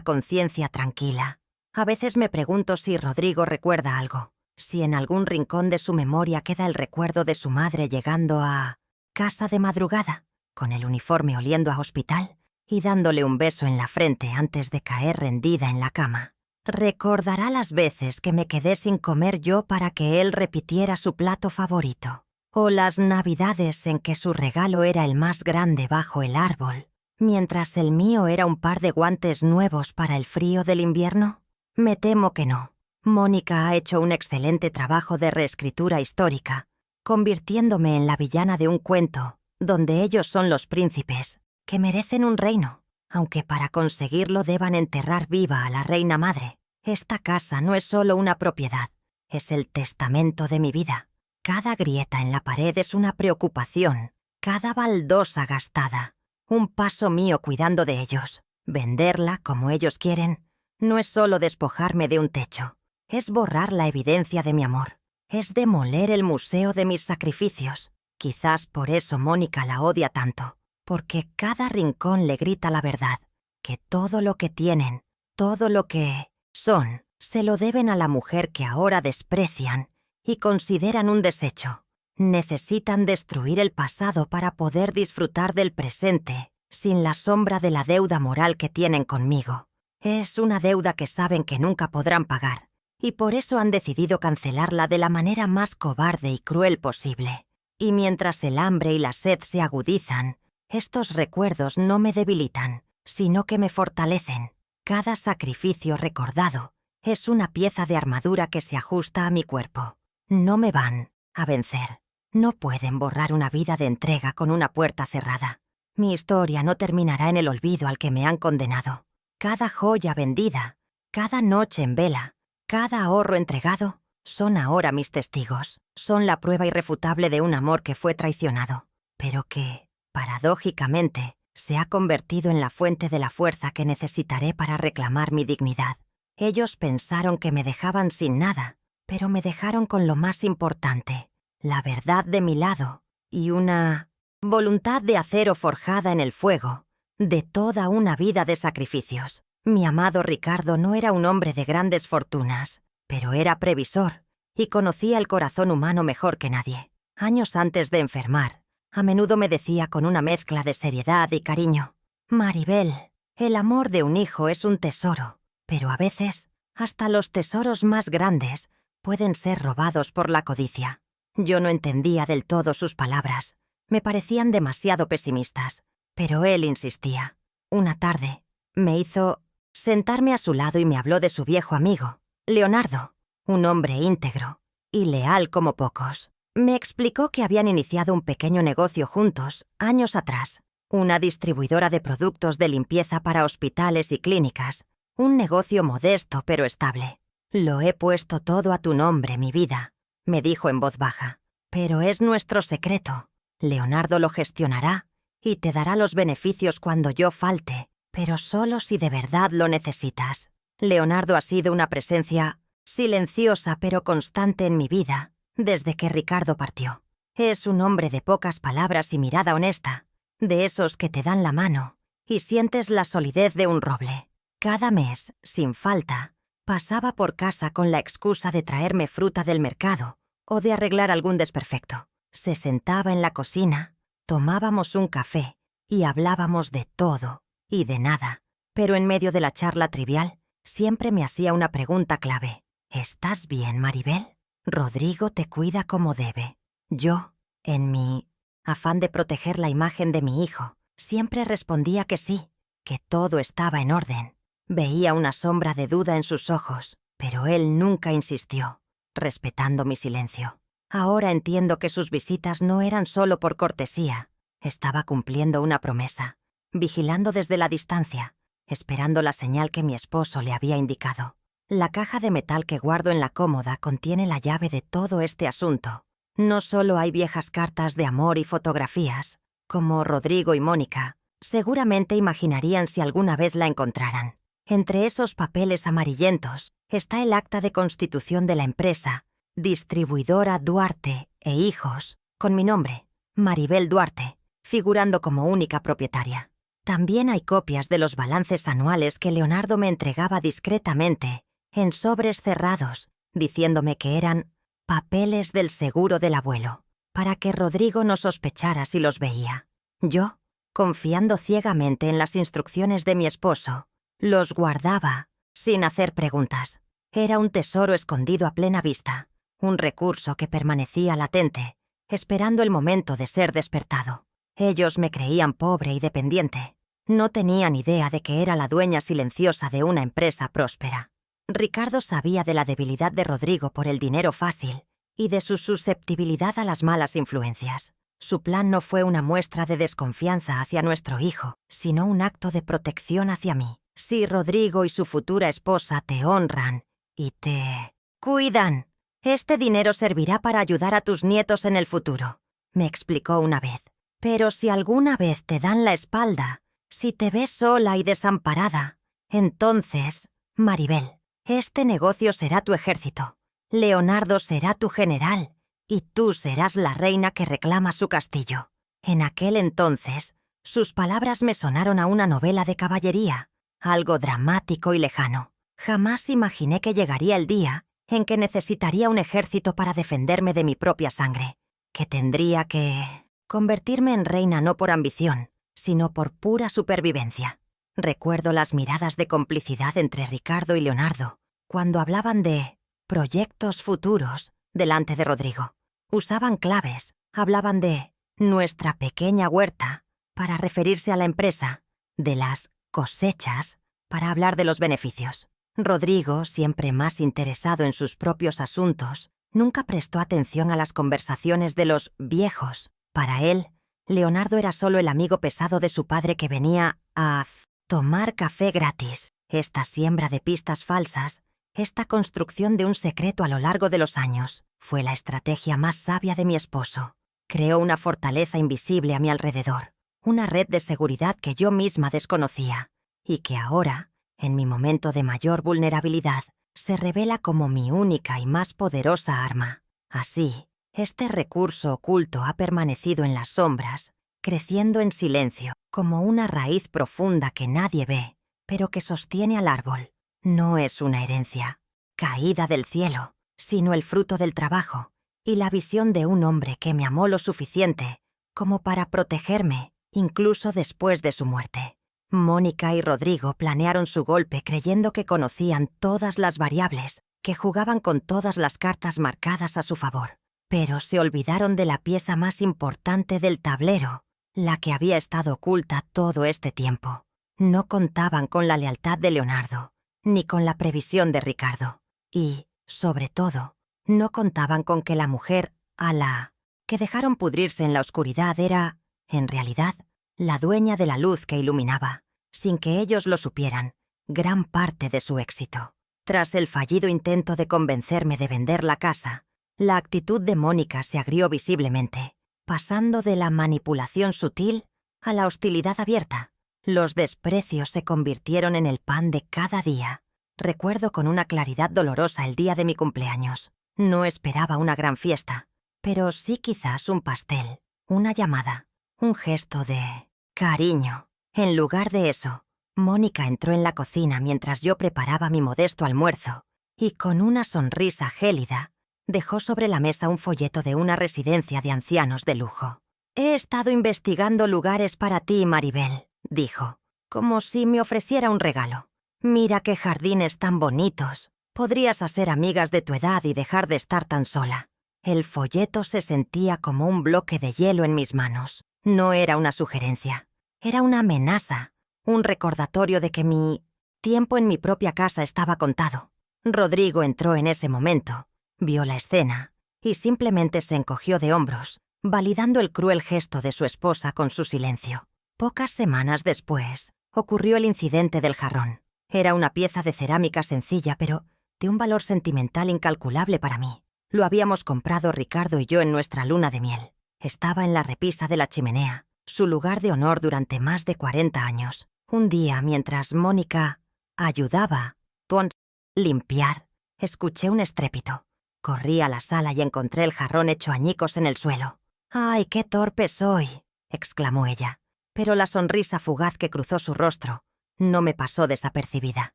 [SPEAKER 1] conciencia tranquila. A veces me pregunto si Rodrigo recuerda algo, si en algún rincón de su memoria queda el recuerdo de su madre llegando a casa de madrugada, con el uniforme oliendo a hospital y dándole un beso en la frente antes de caer rendida en la cama. Recordará las veces que me quedé sin comer yo para que él repitiera su plato favorito, o las navidades en que su regalo era el más grande bajo el árbol, mientras el mío era un par de guantes nuevos para el frío del invierno. Me temo que no. Mónica ha hecho un excelente trabajo de reescritura histórica, convirtiéndome en la villana de un cuento donde ellos son los príncipes, que merecen un reino, aunque para conseguirlo deban enterrar viva a la reina madre. Esta casa no es solo una propiedad, es el testamento de mi vida. Cada grieta en la pared es una preocupación, cada baldosa gastada, un paso mío cuidando de ellos. Venderla como ellos quieren no es solo despojarme de un techo, es borrar la evidencia de mi amor, es demoler el museo de mis sacrificios. Quizás por eso Mónica la odia tanto, porque cada rincón le grita la verdad, que todo lo que tienen, todo lo que son, se lo deben a la mujer que ahora desprecian y consideran un desecho. Necesitan destruir el pasado para poder disfrutar del presente, sin la sombra de la deuda moral que tienen conmigo. Es una deuda que saben que nunca podrán pagar, y por eso han decidido cancelarla de la manera más cobarde y cruel posible. Y mientras el hambre y la sed se agudizan, estos recuerdos no me debilitan, sino que me fortalecen. Cada sacrificio recordado es una pieza de armadura que se ajusta a mi cuerpo. No me van a vencer. No pueden borrar una vida de entrega con una puerta cerrada. Mi historia no terminará en el olvido al que me han condenado. Cada joya vendida, cada noche en vela, cada ahorro entregado, son ahora mis testigos. Son la prueba irrefutable de un amor que fue traicionado, pero que, paradójicamente, se ha convertido en la fuente de la fuerza que necesitaré para reclamar mi dignidad. Ellos pensaron que me dejaban sin nada, pero me dejaron con lo más importante, la verdad de mi lado y una voluntad de acero forjada en el fuego de toda una vida de sacrificios. Mi amado Ricardo no era un hombre de grandes fortunas, pero era previsor y conocía el corazón humano mejor que nadie. Años antes de enfermar, a menudo me decía con una mezcla de seriedad y cariño: «Maribel, el amor de un hijo es un tesoro, pero a veces hasta los tesoros más grandes pueden ser robados por la codicia». Yo no entendía del todo sus palabras, me parecían demasiado pesimistas, pero él insistía. Una tarde, me hizo sentarme a su lado y me habló de su viejo amigo, Leonardo, un hombre íntegro y leal como pocos. Me explicó que habían iniciado un pequeño negocio juntos años atrás, una distribuidora de productos de limpieza para hospitales y clínicas, un negocio modesto pero estable. «Lo he puesto todo a tu nombre, mi vida», me dijo en voz baja, «pero es nuestro secreto. Leonardo lo gestionará y te dará los beneficios cuando yo falte, pero solo si de verdad lo necesitas». Leonardo ha sido una presencia silenciosa pero constante en mi vida desde que Ricardo partió. Es un hombre de pocas palabras y mirada honesta, de esos que te dan la mano y sientes la solidez de un roble. Cada mes, sin falta, pasaba por casa con la excusa de traerme fruta del mercado o de arreglar algún desperfecto. Se sentaba en la cocina, tomábamos un café y hablábamos de todo y de nada, pero en medio de la charla trivial siempre me hacía una pregunta clave. ¿Estás bien, Maribel? Rodrigo te cuida como debe. Yo, en mi afán de proteger la imagen de mi hijo, siempre respondía que sí, que todo estaba en orden. Veía una sombra de duda en sus ojos, pero él nunca insistió, respetando mi silencio. Ahora entiendo que sus visitas no eran solo por cortesía. Estaba cumpliendo una promesa, vigilando desde la distancia, esperando la señal que mi esposo le había indicado. La caja de metal que guardo en la cómoda contiene la llave de todo este asunto. No solo hay viejas cartas de amor y fotografías, como Rodrigo y Mónica seguramente imaginarían si alguna vez la encontraran. Entre esos papeles amarillentos está el acta de constitución de la empresa, Distribuidora Duarte e Hijos, con mi nombre, Maribel Duarte, figurando como única propietaria. También hay copias de los balances anuales que Leonardo me entregaba discretamente, en sobres cerrados, diciéndome que eran papeles del seguro del abuelo, para que Rodrigo no sospechara si los veía. Yo, confiando ciegamente en las instrucciones de mi esposo, los guardaba sin hacer preguntas. Era un tesoro escondido a plena vista, un recurso que permanecía latente, esperando el momento de ser despertado. Ellos me creían pobre y dependiente. No tenían idea de que era la dueña silenciosa de una empresa próspera. Ricardo sabía de la debilidad de Rodrigo por el dinero fácil y de su susceptibilidad a las malas influencias. Su plan no fue una muestra de desconfianza hacia nuestro hijo, sino un acto de protección hacia mí. Si Rodrigo y su futura esposa te honran y te cuidan, este dinero servirá para ayudar a tus nietos en el futuro, me explicó una vez. Pero si alguna vez te dan la espalda, si te ves sola y desamparada, entonces, Maribel, este negocio será tu ejército, Leonardo será tu general, y tú serás la reina que reclama su castillo. En aquel entonces, sus palabras me sonaron a una novela de caballería, algo dramático y lejano. Jamás imaginé que llegaría el día en que necesitaría un ejército para defenderme de mi propia sangre, que tendría que convertirme en reina no por ambición, sino por pura supervivencia. Recuerdo las miradas de complicidad entre Ricardo y Leonardo cuando hablaban de proyectos futuros delante de Rodrigo. Usaban claves, hablaban de nuestra pequeña huerta para referirse a la empresa, de las cosechas para hablar de los beneficios. Rodrigo, siempre más interesado en sus propios asuntos, nunca prestó atención a las conversaciones de los viejos. Para él, Leonardo era solo el amigo pesado de su padre que venía a tomar café gratis. Esta siembra de pistas falsas, esta construcción de un secreto a lo largo de los años, fue la estrategia más sabia de mi esposo. Creó una fortaleza invisible a mi alrededor, una red de seguridad que yo misma desconocía, y que ahora, en mi momento de mayor vulnerabilidad, se revela como mi única y más poderosa arma. Así, este recurso oculto ha permanecido en las sombras, creciendo en silencio, como una raíz profunda que nadie ve, pero que sostiene al árbol. No es una herencia, caída del cielo, sino el fruto del trabajo y la visión de un hombre que me amó lo suficiente como para protegerme, incluso después de su muerte. Mónica y Rodrigo planearon su golpe creyendo que conocían todas las variables, que jugaban con todas las cartas marcadas a su favor. Pero se olvidaron de la pieza más importante del tablero, la que había estado oculta todo este tiempo. No contaban con la lealtad de Leonardo, ni con la previsión de Ricardo. Y, sobre todo, no contaban con que la mujer, a la que dejaron pudrirse en la oscuridad, era, en realidad, la dueña de la luz que iluminaba, sin que ellos lo supieran, gran parte de su éxito. Tras el fallido intento de convencerme de vender la casa, la actitud de Mónica se agrió visiblemente, pasando de la manipulación sutil a la hostilidad abierta. Los desprecios se convirtieron en el pan de cada día. Recuerdo con una claridad dolorosa el día de mi cumpleaños. No esperaba una gran fiesta, pero sí quizás un pastel, una llamada, un gesto de cariño. En lugar de eso, Mónica entró en la cocina mientras yo preparaba mi modesto almuerzo y con una sonrisa gélida dejó sobre la mesa un folleto de una residencia de ancianos de lujo. He estado investigando lugares para ti, Maribel, dijo, como si me ofreciera un regalo. Mira qué jardines tan bonitos. Podrías hacer amigas de tu edad y dejar de estar tan sola. El folleto se sentía como un bloque de hielo en mis manos. No era una sugerencia. Era una amenaza, un recordatorio de que mi tiempo en mi propia casa estaba contado. Rodrigo entró en ese momento, vio la escena y simplemente se encogió de hombros, validando el cruel gesto de su esposa con su silencio. Pocas semanas después, ocurrió el incidente del jarrón. Era una pieza de cerámica sencilla, pero de un valor sentimental incalculable para mí. Lo habíamos comprado Ricardo y yo en nuestra luna de miel. Estaba en la repisa de la chimenea, su lugar de honor durante más de 40 años. Un día, mientras Mónica ayudaba a limpiar, escuché un estrépito. Corrí a la sala y encontré el jarrón hecho añicos en el suelo. «¡Ay, qué torpe soy!», exclamó ella. Pero la sonrisa fugaz que cruzó su rostro no me pasó desapercibida.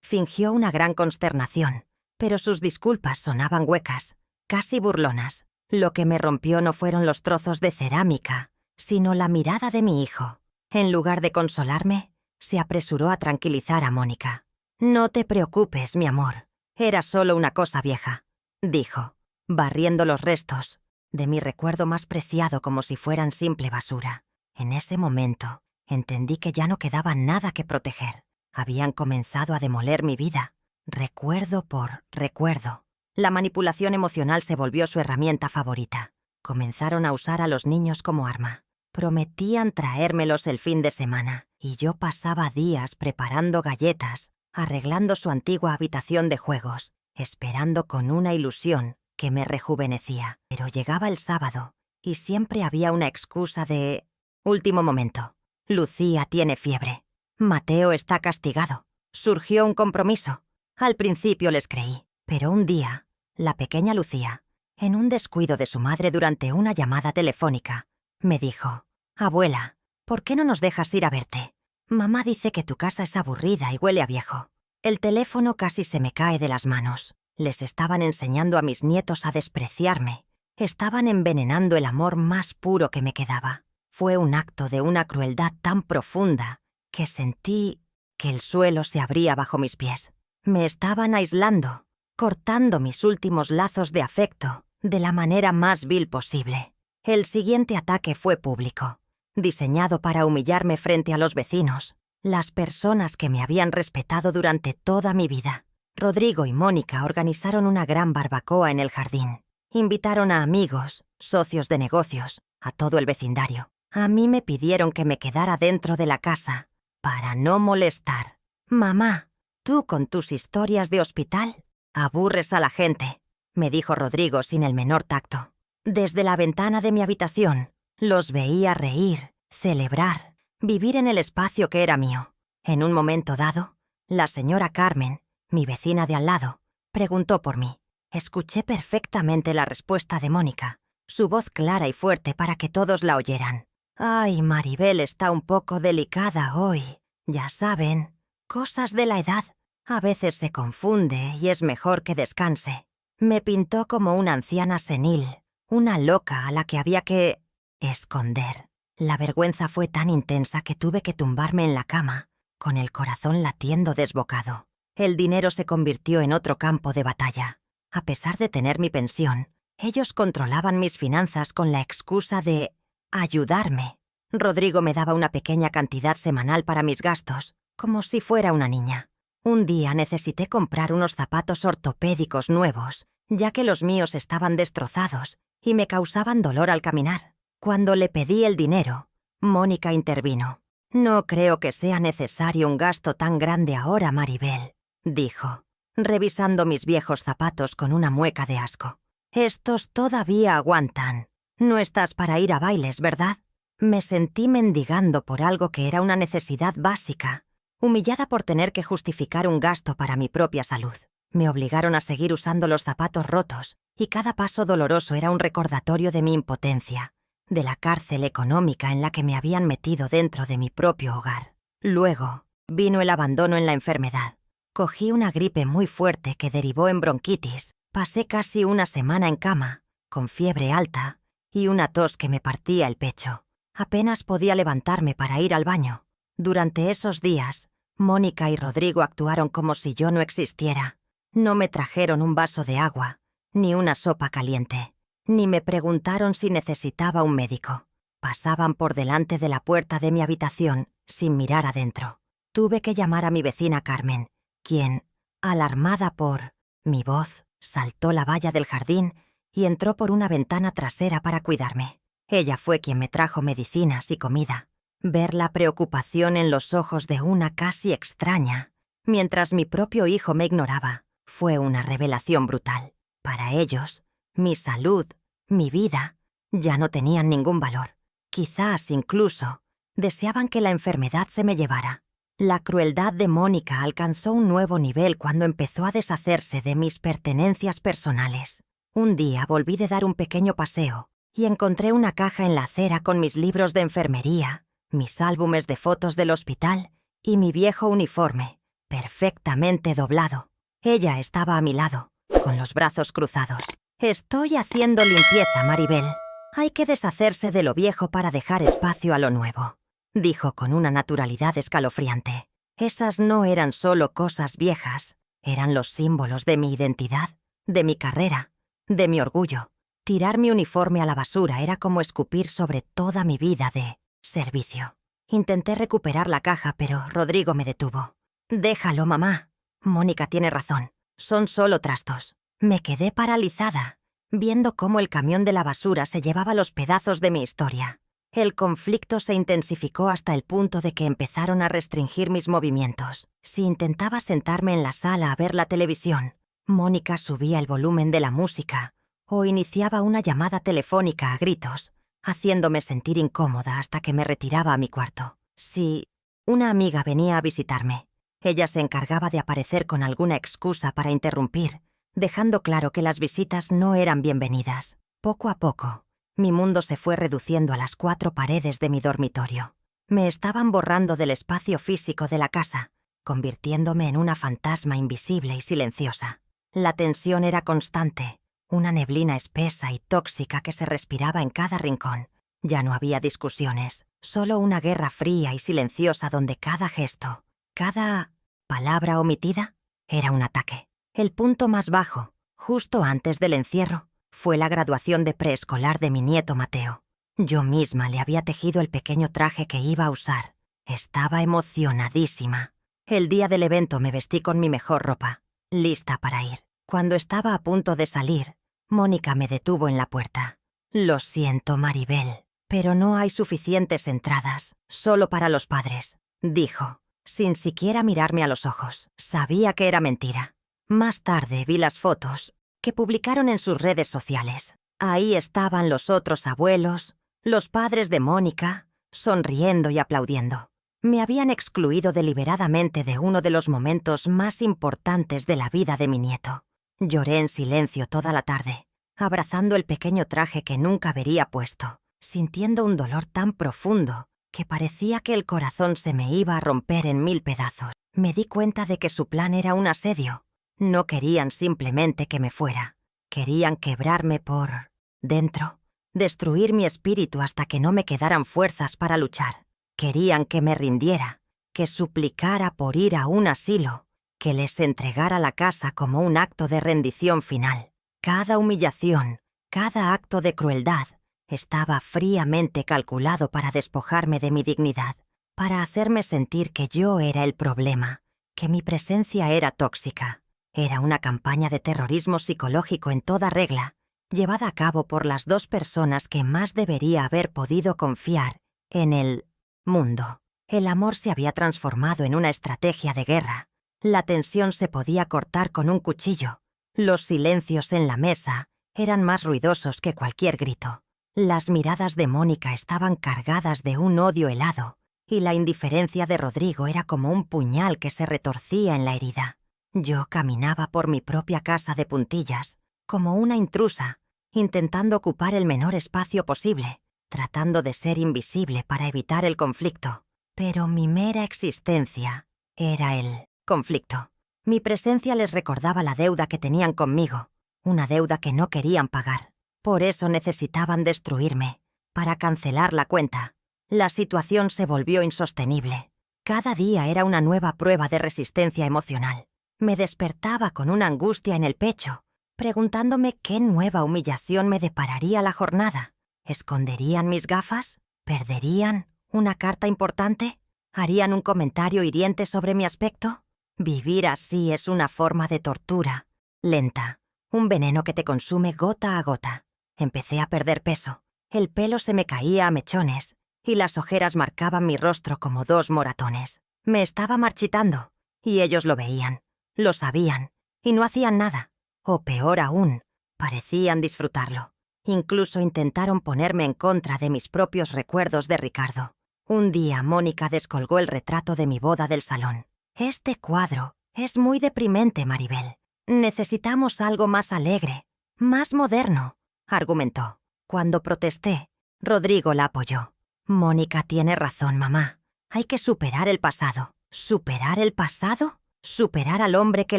[SPEAKER 1] Fingió una gran consternación, pero sus disculpas sonaban huecas, casi burlonas. Lo que me rompió no fueron los trozos de cerámica, sino la mirada de mi hijo. En lugar de consolarme, se apresuró a tranquilizar a Mónica. «No te preocupes, mi amor. Era solo una cosa vieja», dijo, barriendo los restos de mi recuerdo más preciado como si fueran simple basura. En ese momento, entendí que ya no quedaba nada que proteger. Habían comenzado a demoler mi vida, recuerdo por recuerdo. La manipulación emocional se volvió su herramienta favorita. Comenzaron a usar a los niños como arma. Prometían traérmelos el fin de semana, y yo pasaba días preparando galletas, arreglando su antigua habitación de juegos, esperando con una ilusión que me rejuvenecía. Pero llegaba el sábado, y siempre había una excusa de último momento. Lucía tiene fiebre. Mateo está castigado. Surgió un compromiso. Al principio les creí, pero un día, la pequeña Lucía, en un descuido de su madre durante una llamada telefónica, me dijo: «Abuela, ¿por qué no nos dejas ir a verte? Mamá dice que tu casa es aburrida y huele a viejo». El teléfono casi se me cae de las manos. Les estaban enseñando a mis nietos a despreciarme. Estaban envenenando el amor más puro que me quedaba. Fue un acto de una crueldad tan profunda que sentí que el suelo se abría bajo mis pies. Me estaban aislando, cortando mis últimos lazos de afecto de la manera más vil posible. El siguiente ataque fue público, diseñado para humillarme frente a los vecinos, las personas que me habían respetado durante toda mi vida. Rodrigo y Mónica organizaron una gran barbacoa en el jardín. Invitaron a amigos, socios de negocios, a todo el vecindario. A mí me pidieron que me quedara dentro de la casa para no molestar. «Mamá, tú con tus historias de hospital aburres a la gente», me dijo Rodrigo sin el menor tacto. Desde la ventana de mi habitación los veía reír, celebrar, vivir en el espacio que era mío. En un momento dado, la señora Carmen, mi vecina de al lado, preguntó por mí. Escuché perfectamente la respuesta de Mónica, su voz clara y fuerte para que todos la oyeran. «Ay, Maribel está un poco delicada hoy. Ya saben, cosas de la edad. A veces se confunde y es mejor que descanse». Me pintó como una anciana senil, una loca a la que había que esconder. La vergüenza fue tan intensa que tuve que tumbarme en la cama, con el corazón latiendo desbocado. El dinero se convirtió en otro campo de batalla. A pesar de tener mi pensión, ellos controlaban mis finanzas con la excusa de ayudarme. Rodrigo me daba una pequeña cantidad semanal para mis gastos, como si fuera una niña. Un día necesité comprar unos zapatos ortopédicos nuevos, ya que los míos estaban destrozados y me causaban dolor al caminar. Cuando le pedí el dinero, Mónica intervino. «No creo que sea necesario un gasto tan grande ahora, Maribel», dijo, revisando mis viejos zapatos con una mueca de asco. «Estos todavía aguantan. No estás para ir a bailes, ¿verdad?» Me sentí mendigando por algo que era una necesidad básica, humillada por tener que justificar un gasto para mi propia salud. Me obligaron a seguir usando los zapatos rotos, y cada paso doloroso era un recordatorio de mi impotencia, de la cárcel económica en la que me habían metido dentro de mi propio hogar. Luego vino el abandono en la enfermedad. Cogí una gripe muy fuerte que derivó en bronquitis. Pasé casi una semana en cama, con fiebre alta y una tos que me partía el pecho. Apenas podía levantarme para ir al baño. Durante esos días, Mónica y Rodrigo actuaron como si yo no existiera. No me trajeron un vaso de agua, ni una sopa caliente, ni me preguntaron si necesitaba un médico. Pasaban por delante de la puerta de mi habitación sin mirar adentro. Tuve que llamar a mi vecina Carmen, quien, alarmada por mi voz, saltó la valla del jardín y entró por una ventana trasera para cuidarme. Ella fue quien me trajo medicinas y comida. Ver la preocupación en los ojos de una casi extraña, mientras mi propio hijo me ignoraba, fue una revelación brutal. Para ellos, mi salud, mi vida, ya no tenían ningún valor. Quizás incluso deseaban que la enfermedad se me llevara. La crueldad de Mónica alcanzó un nuevo nivel cuando empezó a deshacerse de mis pertenencias personales. Un día volví de dar un pequeño paseo y encontré una caja en la acera con mis libros de enfermería, mis álbumes de fotos del hospital y mi viejo uniforme, perfectamente doblado. Ella estaba a mi lado, con los brazos cruzados. «Estoy haciendo limpieza, Maribel. Hay que deshacerse de lo viejo para dejar espacio a lo nuevo», dijo con una naturalidad escalofriante. Esas no eran solo cosas viejas, eran los símbolos de mi identidad, de mi carrera, de mi orgullo. Tirar mi uniforme a la basura era como escupir sobre toda mi vida de servicio. Intenté recuperar la caja, pero Rodrigo me detuvo. «Déjalo, mamá. Mónica tiene razón. Son solo trastos». Me quedé paralizada, viendo cómo el camión de la basura se llevaba los pedazos de mi historia. El conflicto se intensificó hasta el punto de que empezaron a restringir mis movimientos. Si intentaba sentarme en la sala a ver la televisión, Mónica subía el volumen de la música o iniciaba una llamada telefónica a gritos, haciéndome sentir incómoda hasta que me retiraba a mi cuarto. Si una amiga venía a visitarme, ella se encargaba de aparecer con alguna excusa para interrumpir, dejando claro que las visitas no eran bienvenidas. Poco a poco, mi mundo se fue reduciendo a las 4 paredes de mi dormitorio. Me estaban borrando del espacio físico de la casa, convirtiéndome en una fantasma invisible y silenciosa. La tensión era constante, una neblina espesa y tóxica que se respiraba en cada rincón. Ya no había discusiones, solo una guerra fría y silenciosa donde cada gesto, cada palabra omitida, era un ataque. El punto más bajo, justo antes del encierro, fue la graduación de preescolar de mi nieto Mateo. Yo misma le había tejido el pequeño traje que iba a usar. Estaba emocionadísima. El día del evento me vestí con mi mejor ropa, lista para ir. Cuando estaba a punto de salir, Mónica me detuvo en la puerta. «Lo siento, Maribel, pero no hay suficientes entradas, solo para los padres», dijo, sin siquiera mirarme a los ojos. Sabía que era mentira. Más tarde vi las fotos que publicaron en sus redes sociales. Ahí estaban los otros abuelos, los padres de Mónica, sonriendo y aplaudiendo. Me habían excluido deliberadamente de uno de los momentos más importantes de la vida de mi nieto. Lloré en silencio toda la tarde, abrazando el pequeño traje que nunca vería puesto, sintiendo un dolor tan profundo que parecía que el corazón se me iba a romper en 1000 pedazos. Me di cuenta de que su plan era un asedio. No querían simplemente que me fuera. Querían quebrarme por dentro, destruir mi espíritu hasta que no me quedaran fuerzas para luchar. Querían que me rindiera, que suplicara por ir a un asilo, que les entregara la casa como un acto de rendición final. Cada humillación, cada acto de crueldad, estaba fríamente calculado para despojarme de mi dignidad, para hacerme sentir que yo era el problema, que mi presencia era tóxica. Era una campaña de terrorismo psicológico en toda regla, llevada a cabo por las 2 personas que más debería haber podido confiar en el mundo. El amor se había transformado en una estrategia de guerra. La tensión se podía cortar con un cuchillo. Los silencios en la mesa eran más ruidosos que cualquier grito. Las miradas de Mónica estaban cargadas de un odio helado, y la indiferencia de Rodrigo era como un puñal que se retorcía en la herida. Yo caminaba por mi propia casa de puntillas, como una intrusa, intentando ocupar el menor espacio posible, tratando de ser invisible para evitar el conflicto. Pero mi mera existencia era el conflicto. Mi presencia les recordaba la deuda que tenían conmigo, una deuda que no querían pagar. Por eso necesitaban destruirme, para cancelar la cuenta. La situación se volvió insostenible. Cada día era una nueva prueba de resistencia emocional. Me despertaba con una angustia en el pecho, preguntándome qué nueva humillación me depararía la jornada. ¿Esconderían mis gafas? ¿Perderían una carta importante? ¿Harían un comentario hiriente sobre mi aspecto? Vivir así es una forma de tortura, lenta, un veneno que te consume gota a gota. Empecé a perder peso. El pelo se me caía a mechones y las ojeras marcaban mi rostro como 2 moratones. Me estaba marchitando y ellos lo veían, lo sabían y no hacían nada. O peor aún, parecían disfrutarlo. Incluso intentaron ponerme en contra de mis propios recuerdos de Ricardo. Un día Mónica descolgó el retrato de mi boda del salón. «Este cuadro es muy deprimente, Maribel. Necesitamos algo más alegre, más moderno», argumentó. Cuando protesté, Rodrigo la apoyó. «Mónica tiene razón, mamá. Hay que superar el pasado». ¿Superar el pasado? ¿Superar al hombre que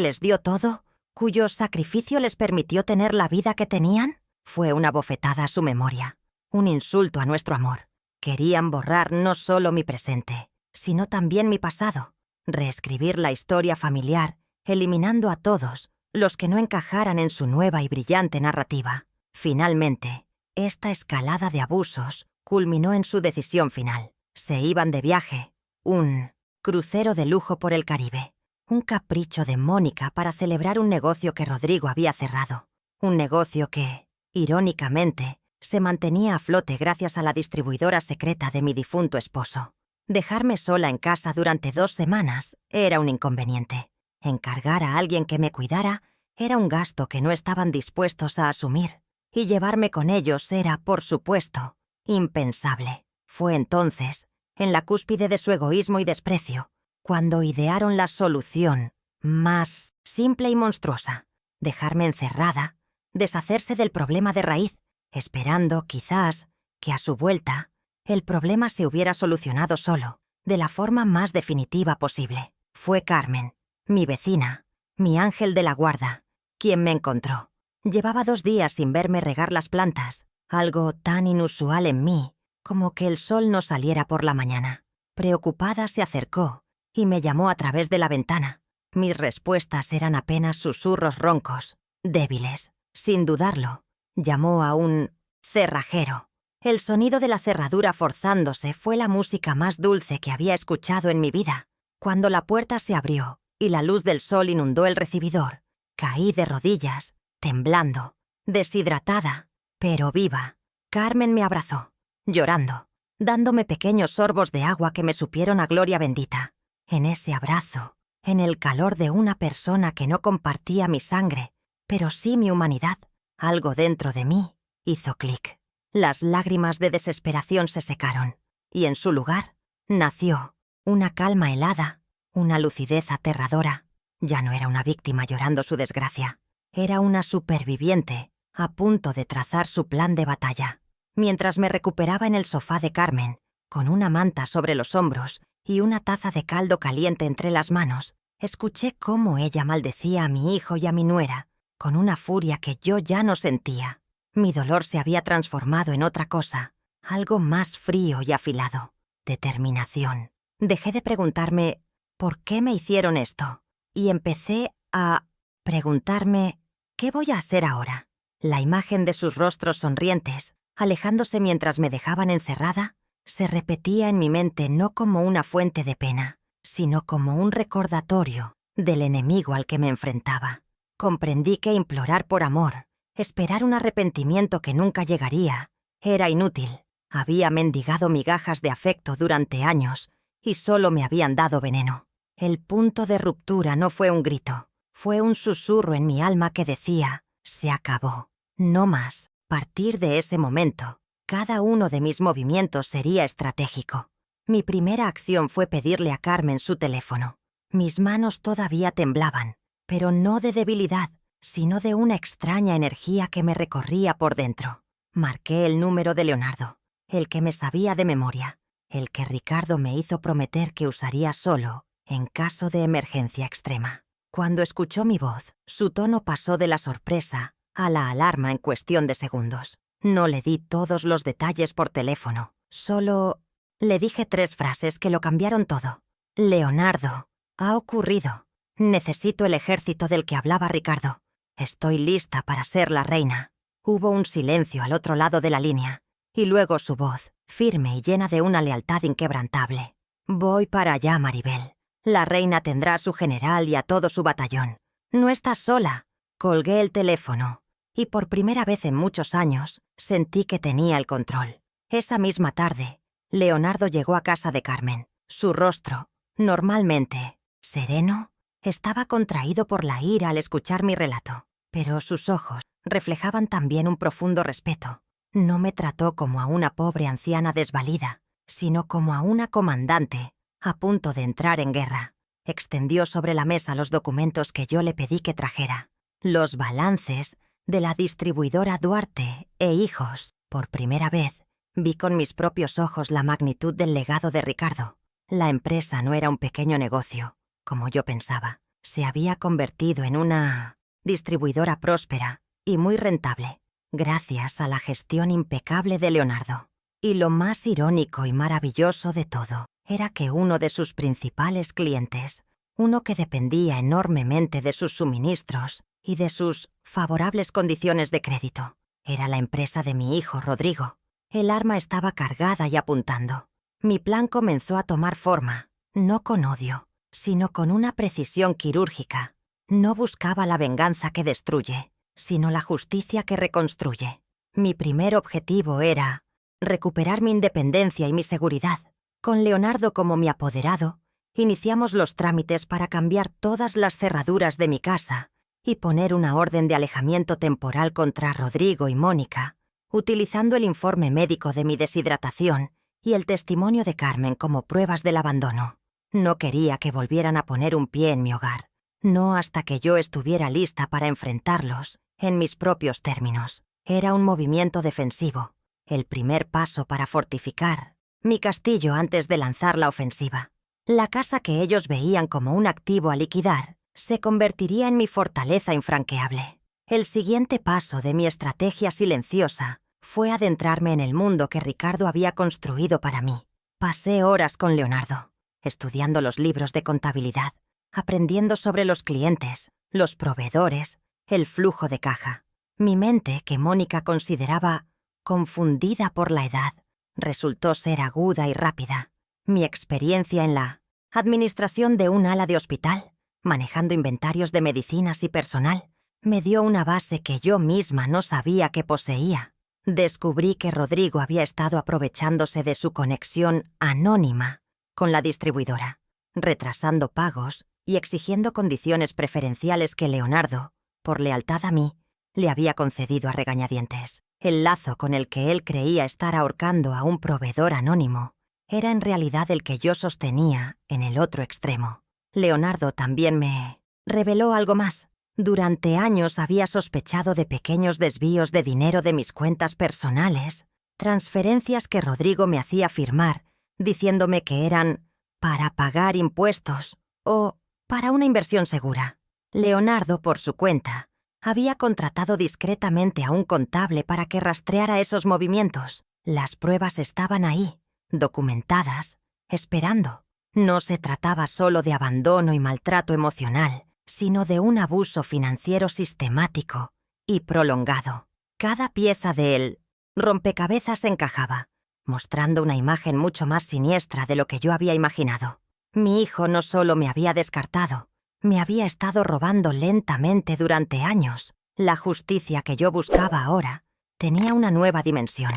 [SPEAKER 1] les dio todo, cuyo sacrificio les permitió tener la vida que tenían? Fue una bofetada a su memoria, un insulto a nuestro amor. Querían borrar no solo mi presente, sino también mi pasado. Reescribir la historia familiar, eliminando a todos los que no encajaran en su nueva y brillante narrativa. Finalmente, esta escalada de abusos culminó en su decisión final. Se iban de viaje, un crucero de lujo por el Caribe, un capricho de Mónica para celebrar un negocio que Rodrigo había cerrado. Un negocio que, irónicamente, se mantenía a flote gracias a la distribuidora secreta de mi difunto esposo. Dejarme sola en casa durante 2 semanas era un inconveniente. Encargar a alguien que me cuidara era un gasto que no estaban dispuestos a asumir. Y llevarme con ellos era, por supuesto, impensable. Fue entonces, en la cúspide de su egoísmo y desprecio, cuando idearon la solución más simple y monstruosa: dejarme encerrada, deshacerse del problema de raíz, esperando, quizás, que a su vuelta, el problema se hubiera solucionado solo, de la forma más definitiva posible. Fue Carmen, mi vecina, mi ángel de la guarda, quien me encontró. Llevaba 2 días sin verme regar las plantas, algo tan inusual en mí como que el sol no saliera por la mañana. Preocupada se acercó y me llamó a través de la ventana. Mis respuestas eran apenas susurros roncos, débiles. Sin dudarlo, llamó a un cerrajero. El sonido de la cerradura forzándose fue la música más dulce que había escuchado en mi vida. Cuando la puerta se abrió y la luz del sol inundó el recibidor, caí de rodillas, temblando, deshidratada, pero viva. Carmen me abrazó, llorando, dándome pequeños sorbos de agua que me supieron a gloria bendita. En ese abrazo, en el calor de una persona que no compartía mi sangre, pero sí mi humanidad, algo dentro de mí hizo clic. Las lágrimas de desesperación se secaron, y en su lugar nació una calma helada, una lucidez aterradora. Ya no era una víctima llorando su desgracia, era una superviviente a punto de trazar su plan de batalla. Mientras me recuperaba en el sofá de Carmen, con una manta sobre los hombros y una taza de caldo caliente entre las manos, escuché cómo ella maldecía a mi hijo y a mi nuera, con una furia que yo ya no sentía. Mi dolor se había transformado en otra cosa, algo más frío y afilado: determinación. Dejé de preguntarme ¿por qué me hicieron esto? Y empecé a preguntarme ¿qué voy a hacer ahora? La imagen de sus rostros sonrientes, alejándose mientras me dejaban encerrada, se repetía en mi mente no como una fuente de pena, sino como un recordatorio del enemigo al que me enfrentaba. Comprendí que implorar por amor, esperar un arrepentimiento que nunca llegaría, era inútil. Había mendigado migajas de afecto durante años y solo me habían dado veneno. El punto de ruptura no fue un grito, fue un susurro en mi alma que decía: se acabó, no más. A partir de ese momento, cada uno de mis movimientos sería estratégico. Mi primera acción fue pedirle a Carmen su teléfono. Mis manos todavía temblaban, pero no de debilidad, sino de una extraña energía que me recorría por dentro. Marqué el número de Leonardo, el que me sabía de memoria, el que Ricardo me hizo prometer que usaría solo en caso de emergencia extrema. Cuando escuchó mi voz, su tono pasó de la sorpresa a la alarma en cuestión de segundos. No le di todos los detalles por teléfono, solo le dije 3 frases que lo cambiaron todo. Leonardo, ha ocurrido. Necesito el ejército del que hablaba Ricardo. Estoy lista para ser la reina. Hubo un silencio al otro lado de la línea, y luego su voz, firme y llena de una lealtad inquebrantable. Voy para allá, Maribel. La reina tendrá a su general y a todo su batallón. No estás sola. Colgué el teléfono, y por primera vez en muchos años sentí que tenía el control. Esa misma tarde, Leonardo llegó a casa de Carmen. Su rostro, normalmente sereno, estaba contraído por la ira al escuchar mi relato, pero sus ojos reflejaban también un profundo respeto. No me trató como a una pobre anciana desvalida, sino como a una comandante a punto de entrar en guerra. Extendió sobre la mesa los documentos que yo le pedí que trajera. Los balances de la distribuidora Duarte e Hijos. Por primera vez, vi con mis propios ojos la magnitud del legado de Ricardo. La empresa no era un pequeño negocio, como yo pensaba. Se había convertido en una distribuidora próspera y muy rentable, gracias a la gestión impecable de Leonardo. Y lo más irónico y maravilloso de todo era que uno de sus principales clientes, uno que dependía enormemente de sus suministros y de sus favorables condiciones de crédito, era la empresa de mi hijo Rodrigo. El arma estaba cargada y apuntando. Mi plan comenzó a tomar forma, no con odio, sino con una precisión quirúrgica. No buscaba la venganza que destruye, sino la justicia que reconstruye. Mi primer objetivo era recuperar mi independencia y mi seguridad. Con Leonardo como mi apoderado, iniciamos los trámites para cambiar todas las cerraduras de mi casa y poner una orden de alejamiento temporal contra Rodrigo y Mónica, utilizando el informe médico de mi deshidratación y el testimonio de Carmen como pruebas del abandono. No quería que volvieran a poner un pie en mi hogar, no hasta que yo estuviera lista para enfrentarlos en mis propios términos. Era un movimiento defensivo, el primer paso para fortificar mi castillo antes de lanzar la ofensiva. La casa que ellos veían como un activo a liquidar se convertiría en mi fortaleza infranqueable. El siguiente paso de mi estrategia silenciosa fue adentrarme en el mundo que Ricardo había construido para mí. Pasé horas con Leonardo, estudiando los libros de contabilidad, aprendiendo sobre los clientes, los proveedores, el flujo de caja. Mi mente, que Mónica consideraba confundida por la edad, resultó ser aguda y rápida. Mi experiencia en la administración de un ala de hospital, manejando inventarios de medicinas y personal, me dio una base que yo misma no sabía que poseía. Descubrí que Rodrigo había estado aprovechándose de su conexión anónima con la distribuidora, retrasando pagos y exigiendo condiciones preferenciales que Leonardo, por lealtad a mí, le había concedido a regañadientes. El lazo con el que él creía estar ahorcando a un proveedor anónimo era en realidad el que yo sostenía en el otro extremo. Leonardo también me reveló algo más. Durante años había sospechado de pequeños desvíos de dinero de mis cuentas personales, transferencias que Rodrigo me hacía firmar, diciéndome que eran para pagar impuestos o para una inversión segura. Leonardo, por su cuenta, había contratado discretamente a un contable para que rastreara esos movimientos. Las pruebas estaban ahí, documentadas, esperando. No se trataba solo de abandono y maltrato emocional, sino de un abuso financiero sistemático y prolongado. Cada pieza del rompecabezas encajaba, mostrando una imagen mucho más siniestra de lo que yo había imaginado. Mi hijo no solo me había descartado, me había estado robando lentamente durante años. La justicia que yo buscaba ahora tenía una nueva dimensión,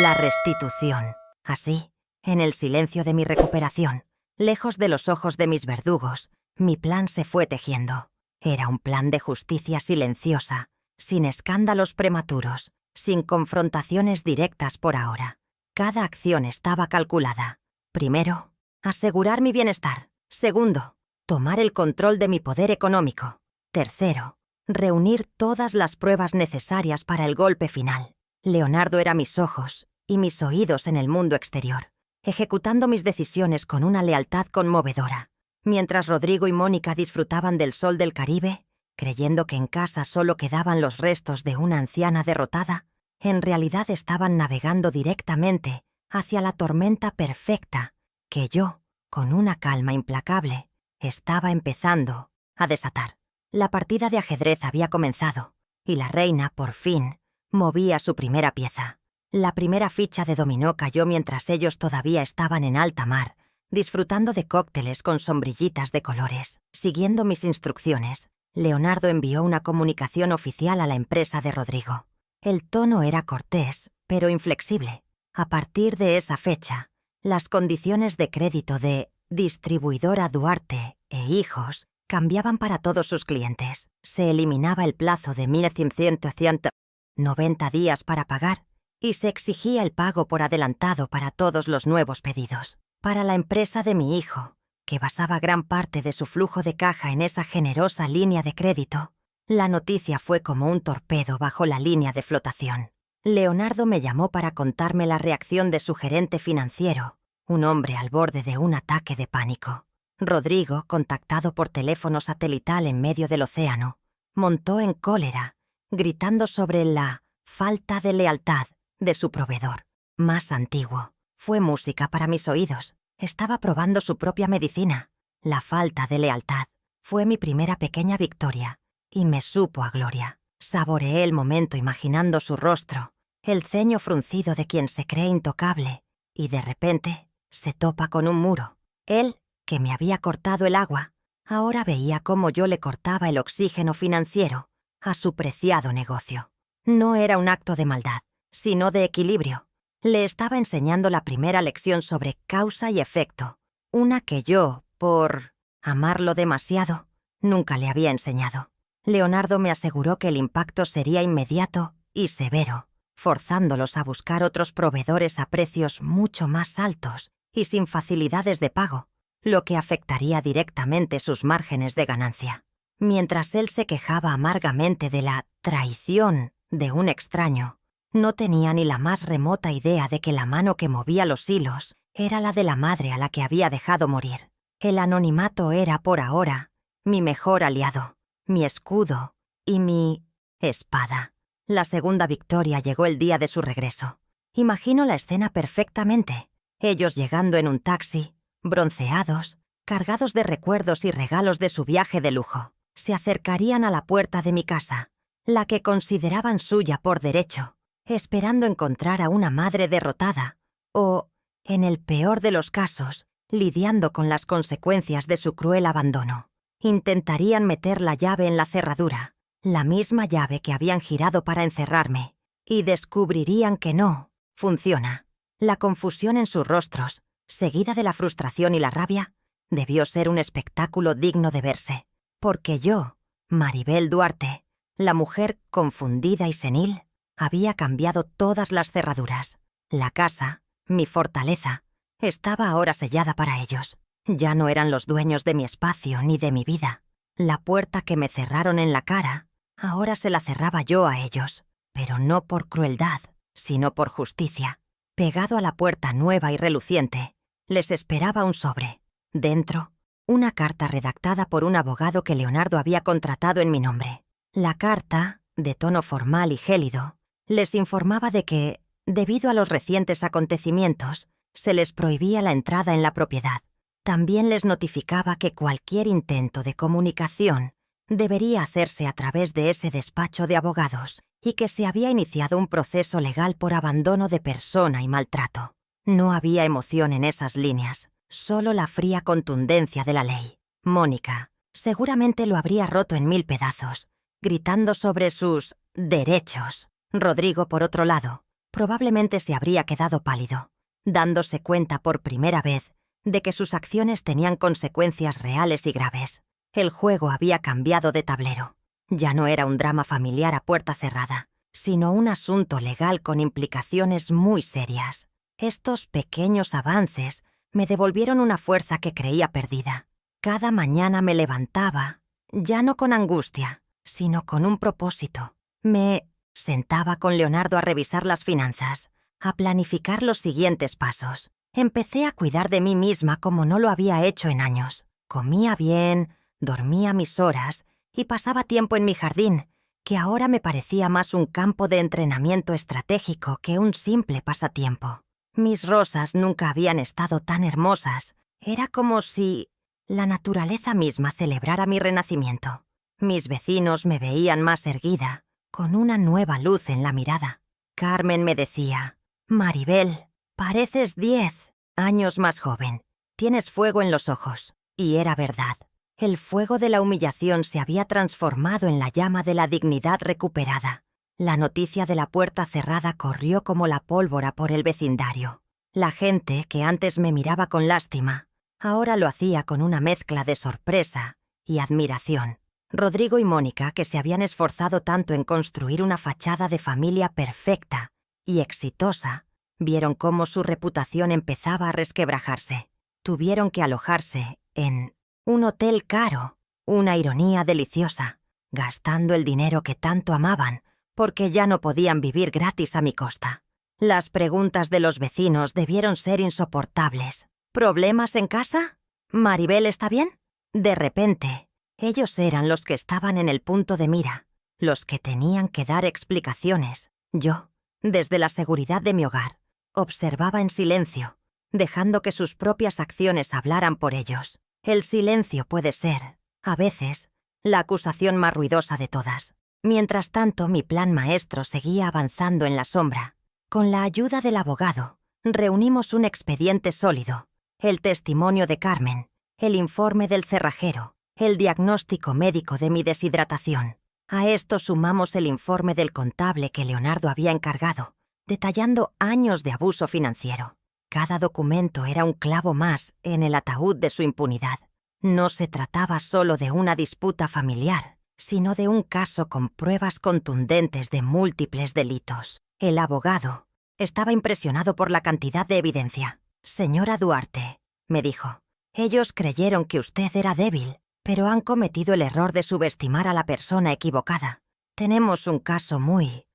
[SPEAKER 1] la restitución. Así, en el silencio de mi recuperación, lejos de los ojos de mis verdugos, mi plan se fue tejiendo. Era un plan de justicia silenciosa, sin escándalos prematuros, sin confrontaciones directas por ahora. Cada acción estaba calculada. Primero, asegurar mi bienestar. Segundo, tomar el control de mi poder económico. Tercero, reunir todas las pruebas necesarias para el golpe final. Leonardo era mis ojos y mis oídos en el mundo exterior, ejecutando mis decisiones con una lealtad conmovedora. Mientras Rodrigo y Mónica disfrutaban del sol del Caribe, creyendo que en casa solo quedaban los restos de una anciana derrotada, en realidad estaban navegando directamente hacia la tormenta perfecta que yo, con una calma implacable, estaba empezando a desatar. La partida de ajedrez había comenzado y la reina, por fin, movía su primera pieza. La primera ficha de dominó cayó mientras ellos todavía estaban en alta mar, disfrutando de cócteles con sombrillitas de colores. Siguiendo mis instrucciones, Leonardo envió una comunicación oficial a la empresa de Rodrigo. El tono era cortés, pero inflexible. A partir de esa fecha, las condiciones de crédito de Distribuidora Duarte e Hijos cambiaban para todos sus clientes. Se eliminaba el plazo de 1.990 días para pagar y se exigía el pago por adelantado para todos los nuevos pedidos. Para la empresa de mi hijo, que basaba gran parte de su flujo de caja en esa generosa línea de crédito, la noticia fue como un torpedo bajo la línea de flotación. Leonardo me llamó para contarme la reacción de su gerente financiero, un hombre al borde de un ataque de pánico. Rodrigo, contactado por teléfono satelital en medio del océano, montó en cólera, gritando sobre la falta de lealtad de su proveedor más antiguo. Fue música para mis oídos. Estaba probando su propia medicina. La falta de lealtad fue mi primera pequeña victoria y me supo a gloria. Saboreé el momento imaginando su rostro, el ceño fruncido de quien se cree intocable, y de repente se topa con un muro. Él, que me había cortado el agua, ahora veía cómo yo le cortaba el oxígeno financiero a su preciado negocio. No era un acto de maldad, sino de equilibrio. Le estaba enseñando la primera lección sobre causa y efecto, una que yo, por amarlo demasiado, nunca le había enseñado. Leonardo me aseguró que el impacto sería inmediato y severo, forzándolos a buscar otros proveedores a precios mucho más altos y sin facilidades de pago, lo que afectaría directamente sus márgenes de ganancia. Mientras él se quejaba amargamente de la traición de un extraño, no tenía ni la más remota idea de que la mano que movía los hilos era la de la madre a la que había dejado morir. El anonimato era, por ahora, mi mejor aliado, mi escudo y mi espada. La segunda victoria llegó el día de su regreso. Imagino la escena perfectamente. Ellos llegando en un taxi, bronceados, cargados de recuerdos y regalos de su viaje de lujo. Se acercarían a la puerta de mi casa, la que consideraban suya por derecho, esperando encontrar a una madre derrotada o, en el peor de los casos, lidiando con las consecuencias de su cruel abandono. Intentarían meter la llave en la cerradura, la misma llave que habían girado para encerrarme, y descubrirían que no funciona. La confusión en sus rostros, seguida de la frustración y la rabia, debió ser un espectáculo digno de verse, porque yo, Maribel Duarte, la mujer confundida y senil, había cambiado todas las cerraduras. La casa, mi fortaleza, estaba ahora sellada para ellos. Ya no eran los dueños de mi espacio ni de mi vida. La puerta que me cerraron en la cara, ahora se la cerraba yo a ellos, pero no por crueldad, sino por justicia. Pegado a la puerta nueva y reluciente, les esperaba un sobre. Dentro, una carta redactada por un abogado que Leonardo había contratado en mi nombre. La carta, de tono formal y gélido, les informaba de que, debido a los recientes acontecimientos, se les prohibía la entrada en la propiedad. También les notificaba que cualquier intento de comunicación debería hacerse a través de ese despacho de abogados y que se había iniciado un proceso legal por abandono de persona y maltrato. No había emoción en esas líneas, solo la fría contundencia de la ley. Mónica seguramente lo habría roto en 1000 pedazos, gritando sobre sus derechos. Rodrigo, por otro lado, probablemente se habría quedado pálido, dándose cuenta por primera vez de que sus acciones tenían consecuencias reales y graves. El juego había cambiado de tablero. Ya no era un drama familiar a puerta cerrada, sino un asunto legal con implicaciones muy serias. Estos pequeños avances me devolvieron una fuerza que creía perdida. Cada mañana me levantaba, ya no con angustia, sino con un propósito. Me sentaba con Leonardo a revisar las finanzas, a planificar los siguientes pasos. Empecé a cuidar de mí misma como no lo había hecho en años. Comía bien, dormía mis horas y pasaba tiempo en mi jardín, que ahora me parecía más un campo de entrenamiento estratégico que un simple pasatiempo. Mis rosas nunca habían estado tan hermosas. Era como si la naturaleza misma celebrara mi renacimiento. Mis vecinos me veían más erguida, con una nueva luz en la mirada. Carmen me decía: «Maribel, pareces 10 años más joven. Tienes fuego en los ojos». Y era verdad. El fuego de la humillación se había transformado en la llama de la dignidad recuperada. La noticia de la puerta cerrada corrió como la pólvora por el vecindario. La gente, que antes me miraba con lástima, ahora lo hacía con una mezcla de sorpresa y admiración. Rodrigo y Mónica, que se habían esforzado tanto en construir una fachada de familia perfecta y exitosa, vieron cómo su reputación empezaba a resquebrajarse. Tuvieron que alojarse en un hotel caro, una ironía deliciosa, gastando el dinero que tanto amaban, porque ya no podían vivir gratis a mi costa. Las preguntas de los vecinos debieron ser insoportables. ¿Problemas en casa? ¿Maribel está bien? De repente, ellos eran los que estaban en el punto de mira, los que tenían que dar explicaciones. Yo, desde la seguridad de mi hogar, observaba en silencio, dejando que sus propias acciones hablaran por ellos. El silencio puede ser, a veces, la acusación más ruidosa de todas. Mientras tanto, mi plan maestro seguía avanzando en la sombra. Con la ayuda del abogado, reunimos un expediente sólido: el testimonio de Carmen, el informe del cerrajero, el diagnóstico médico de mi deshidratación. A esto sumamos el informe del contable que Leonardo había encargado, detallando años de abuso financiero. Cada documento era un clavo más en el ataúd de su impunidad. No se trataba solo de una disputa familiar, sino de un caso con pruebas contundentes de múltiples delitos. El abogado estaba impresionado por la cantidad de evidencia. «Señora Duarte», me dijo, «ellos creyeron que usted era débil, pero han cometido el error de subestimar a la persona equivocada. Tenemos un caso muy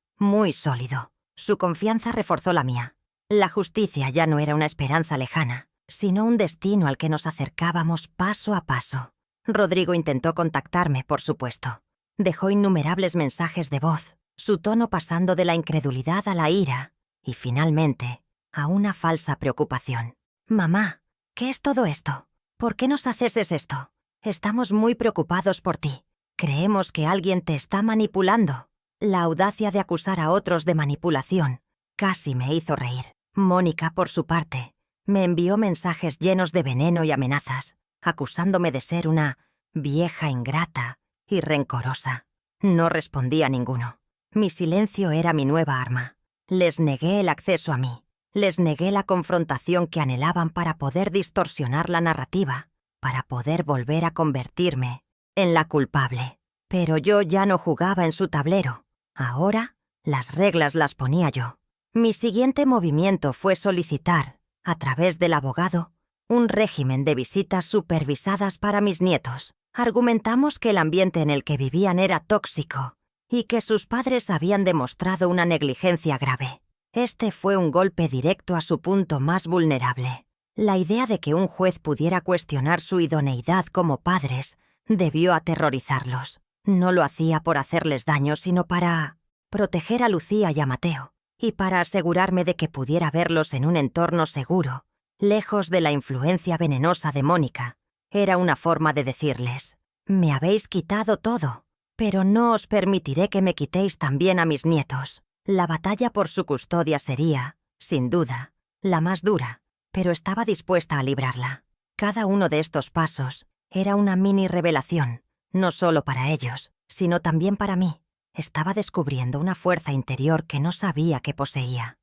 [SPEAKER 1] sólido». Su confianza reforzó la mía. La justicia ya no era una esperanza lejana, sino un destino al que nos acercábamos paso a paso. Rodrigo intentó contactarme, por supuesto. Dejó innumerables mensajes de voz, su tono pasando de la incredulidad a la ira y, finalmente, a una falsa preocupación. «Mamá, ¿qué es todo esto? ¿Por qué nos haces esto? Estamos muy preocupados por ti. Creemos que alguien te está manipulando». La audacia de acusar a otros de manipulación casi me hizo reír. Mónica, por su parte, me envió mensajes llenos de veneno y amenazas, acusándome de ser una vieja ingrata y rencorosa. No respondí a ninguno. Mi silencio era mi nueva arma. Les negué el acceso a mí. Les negué la confrontación que anhelaban para poder distorsionar la narrativa, para poder volver a convertirme en la culpable. Pero yo ya no jugaba en su tablero. Ahora, las reglas las ponía yo. Mi siguiente movimiento fue solicitar, a través del abogado, un régimen de visitas supervisadas para mis nietos. Argumentamos que el ambiente en el que vivían era tóxico y que sus padres habían demostrado una negligencia grave. Este fue un golpe directo a su punto más vulnerable. La idea de que un juez pudiera cuestionar su idoneidad como padres debió aterrorizarlos. No lo hacía por hacerles daño, sino para proteger a Lucía y a Mateo, y para asegurarme de que pudiera verlos en un entorno seguro, lejos de la influencia venenosa de Mónica. Era una forma de decirles: «Me habéis quitado todo, pero no os permitiré que me quitéis también a mis nietos». La batalla por su custodia sería, sin duda, la más dura, pero estaba dispuesta a librarla. Cada uno de estos pasos era una mini revelación, no solo para ellos, sino también para mí. Estaba descubriendo una fuerza interior que no sabía que poseía.